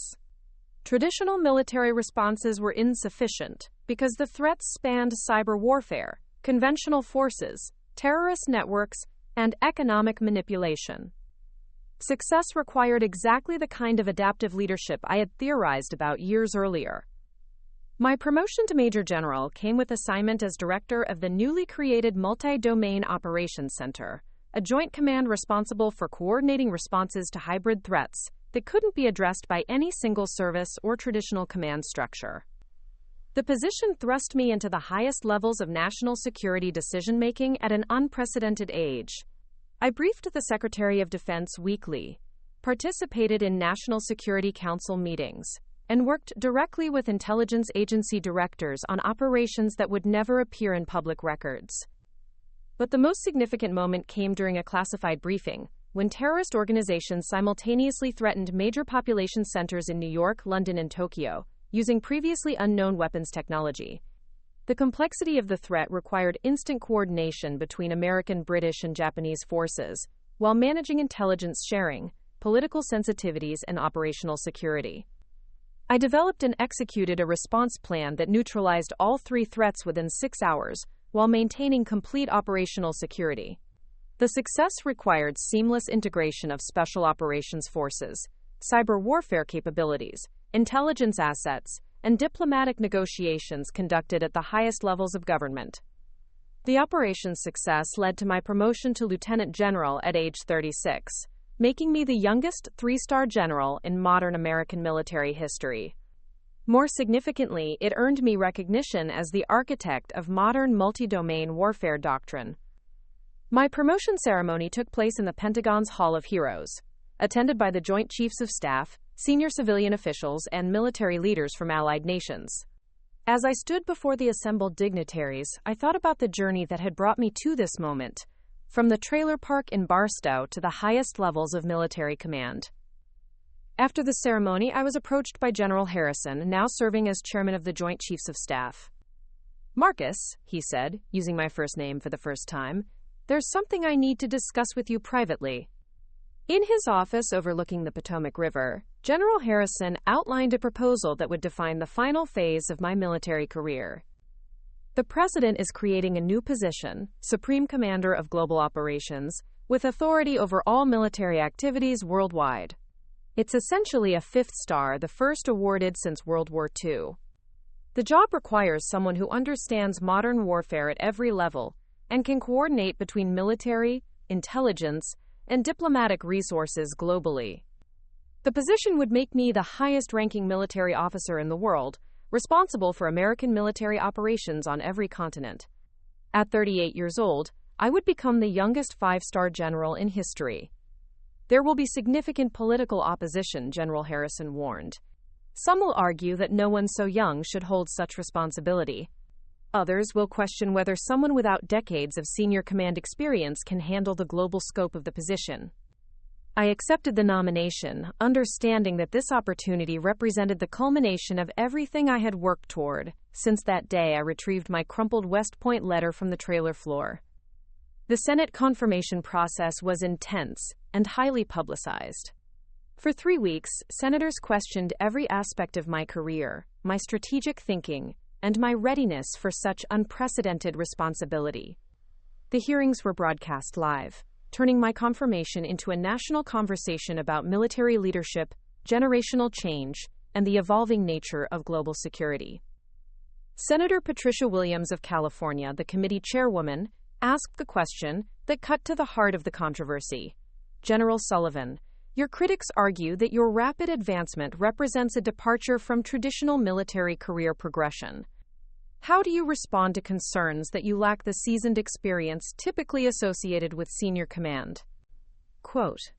Traditional military responses were insufficient because the threats spanned cyber warfare, conventional forces, terrorist networks, and economic manipulation. Success required exactly the kind of adaptive leadership I had theorized about years earlier. My promotion to Major General came with assignment as director of the newly created Multi-Domain Operations Center, a joint command responsible for coordinating responses to hybrid threats that couldn't be addressed by any single service or traditional command structure. The position thrust me into the highest levels of national security decision-making at an unprecedented age. I briefed the Secretary of Defense weekly, participated in National Security Council meetings, and worked directly with intelligence agency directors on operations that would never appear in public records. But the most significant moment came during a classified briefing, when terrorist organizations simultaneously threatened major population centers in New York, London, and Tokyo, using previously unknown weapons technology. The complexity of the threat required instant coordination between American, British, and Japanese forces, while managing intelligence sharing, political sensitivities, and operational security. I developed and executed a response plan that neutralized all 3 threats within 6 hours, while maintaining complete operational security. The success required seamless integration of special operations forces, cyber warfare capabilities, intelligence assets, and diplomatic negotiations conducted at the highest levels of government. The operation's success led to my promotion to Lieutenant General at age 36, making me the youngest 3-star general in modern American military history. More significantly, it earned me recognition as the architect of modern multi-domain warfare doctrine. My promotion ceremony took place in the Pentagon's Hall of Heroes, attended by the Joint Chiefs of Staff, senior civilian officials, and military leaders from allied nations. As I stood before the assembled dignitaries, I thought about the journey that had brought me to this moment, from the trailer park in Barstow to the highest levels of military command. After the ceremony, I was approached by General Harrison, now serving as chairman of the Joint Chiefs of Staff. "Marcus," he said, using my first name for the first time, "there's something I need to discuss with you privately." In his office overlooking the Potomac River, General Harrison outlined a proposal that would define the final phase of my military career. The President is creating a new position, Supreme Commander of Global Operations, with authority over all military activities worldwide. It's essentially a fifth star, the first awarded since World War II. The job requires someone who understands modern warfare at every level and can coordinate between military, intelligence, and diplomatic resources globally. The position would make me the highest-ranking military officer in the world, responsible for American military operations on every continent. At 38 years old, I would become the youngest five-star general in history. There will be significant political opposition, General Harrison warned. Some will argue that no one so young should hold such responsibility. Others will question whether someone without decades of senior command experience can handle the global scope of the position. I accepted the nomination, understanding that this opportunity represented the culmination of everything I had worked toward. Since that day, I retrieved my crumpled West Point letter from the trailer floor. The Senate confirmation process was intense and highly publicized. For 3 weeks, senators questioned every aspect of my career, my strategic thinking, and my readiness for such unprecedented responsibility. The hearings were broadcast live, turning my confirmation into a national conversation about military leadership, generational change, and the evolving nature of global security. Senator Patricia Williams of California, the committee chairwoman, asked the question that cut to the heart of the controversy. "General Sullivan, your critics argue that your rapid advancement represents a departure from traditional military career progression. How do you respond to concerns that you lack the seasoned experience typically associated with senior command?" Quote,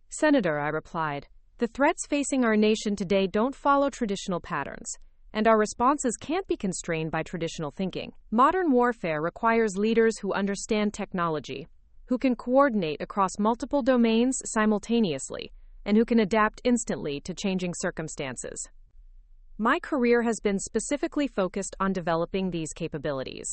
"Senator," I replied, "the threats facing our nation today don't follow traditional patterns, and our responses can't be constrained by traditional thinking. Modern warfare requires leaders who understand technology, who can coordinate across multiple domains simultaneously, and who can adapt instantly to changing circumstances. My career has been specifically focused on developing these capabilities."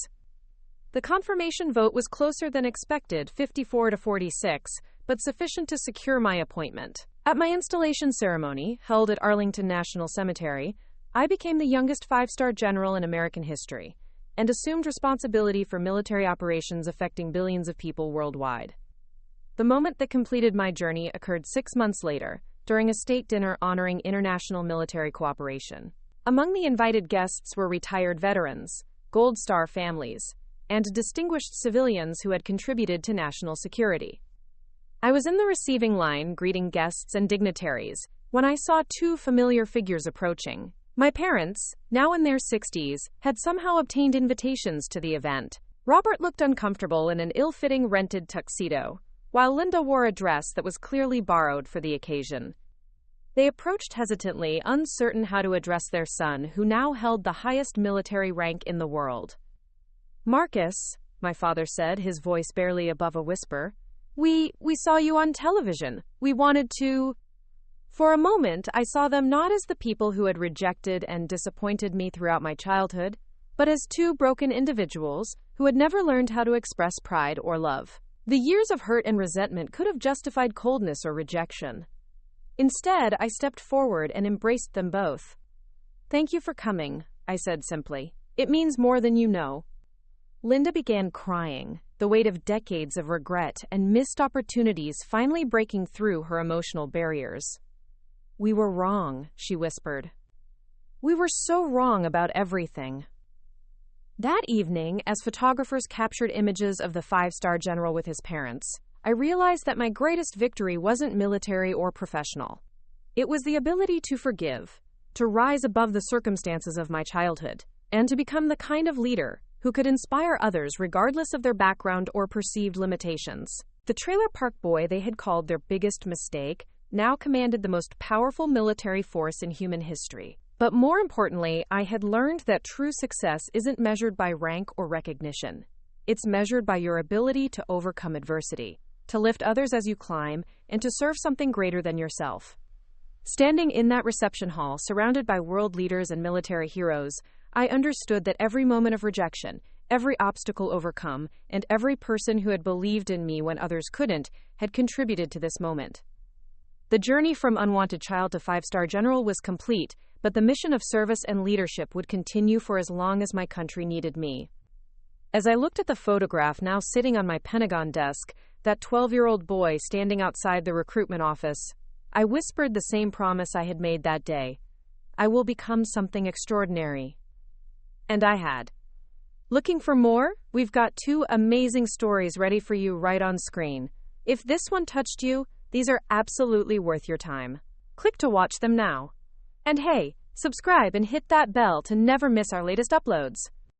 The confirmation vote was closer than expected, 54 to 46, but sufficient to secure my appointment. At my installation ceremony, held at Arlington National Cemetery, I became the youngest five-star general in American history, and assumed responsibility for military operations affecting billions of people worldwide. The moment that completed my journey occurred 6 months later, during a state dinner honoring international military cooperation. Among the invited guests were retired veterans, Gold Star families, and distinguished civilians who had contributed to national security. I was in the receiving line greeting guests and dignitaries when I saw two familiar figures approaching. My parents, now in their 60s, had somehow obtained invitations to the event. Robert looked uncomfortable in an ill-fitting rented tuxedo, while Linda wore a dress that was clearly borrowed for the occasion. They approached hesitantly, uncertain how to address their son, who now held the highest military rank in the world. "Marcus," my father said, his voice barely above a whisper, we saw you on television. We wanted to..." For a moment, I saw them not as the people who had rejected and disappointed me throughout my childhood, but as two broken individuals who had never learned how to express pride or love. The years of hurt and resentment could have justified coldness or rejection. Instead, I stepped forward and embraced them both. "Thank you for coming," I said simply. "It means more than you know." Linda began crying, the weight of decades of regret and missed opportunities finally breaking through her emotional barriers. "We were wrong," she whispered. "We were so wrong about everything." That evening, as photographers captured images of the five-star general with his parents, I realized that my greatest victory wasn't military or professional. It was the ability to forgive, to rise above the circumstances of my childhood, and to become the kind of leader who could inspire others regardless of their background or perceived limitations. The trailer park boy they had called their biggest mistake now commanded the most powerful military force in human history. But more importantly, I had learned that true success isn't measured by rank or recognition. It's measured by your ability to overcome adversity, to lift others as you climb, and to serve something greater than yourself. Standing in that reception hall, surrounded by world leaders and military heroes, I understood that every moment of rejection, every obstacle overcome, and every person who had believed in me when others couldn't, had contributed to this moment. The journey from unwanted child to five-star general was complete, but the mission of service and leadership would continue for as long as my country needed me. As I looked at the photograph now sitting on my Pentagon desk, that 12-year-old boy standing outside the recruitment office, I whispered the same promise I had made that day. I will become something extraordinary. And I had. Looking for more? We've got 2 amazing stories ready for you right on screen. If this one touched you, these are absolutely worth your time. Click to watch them now. And hey, subscribe and hit that bell to never miss our latest uploads.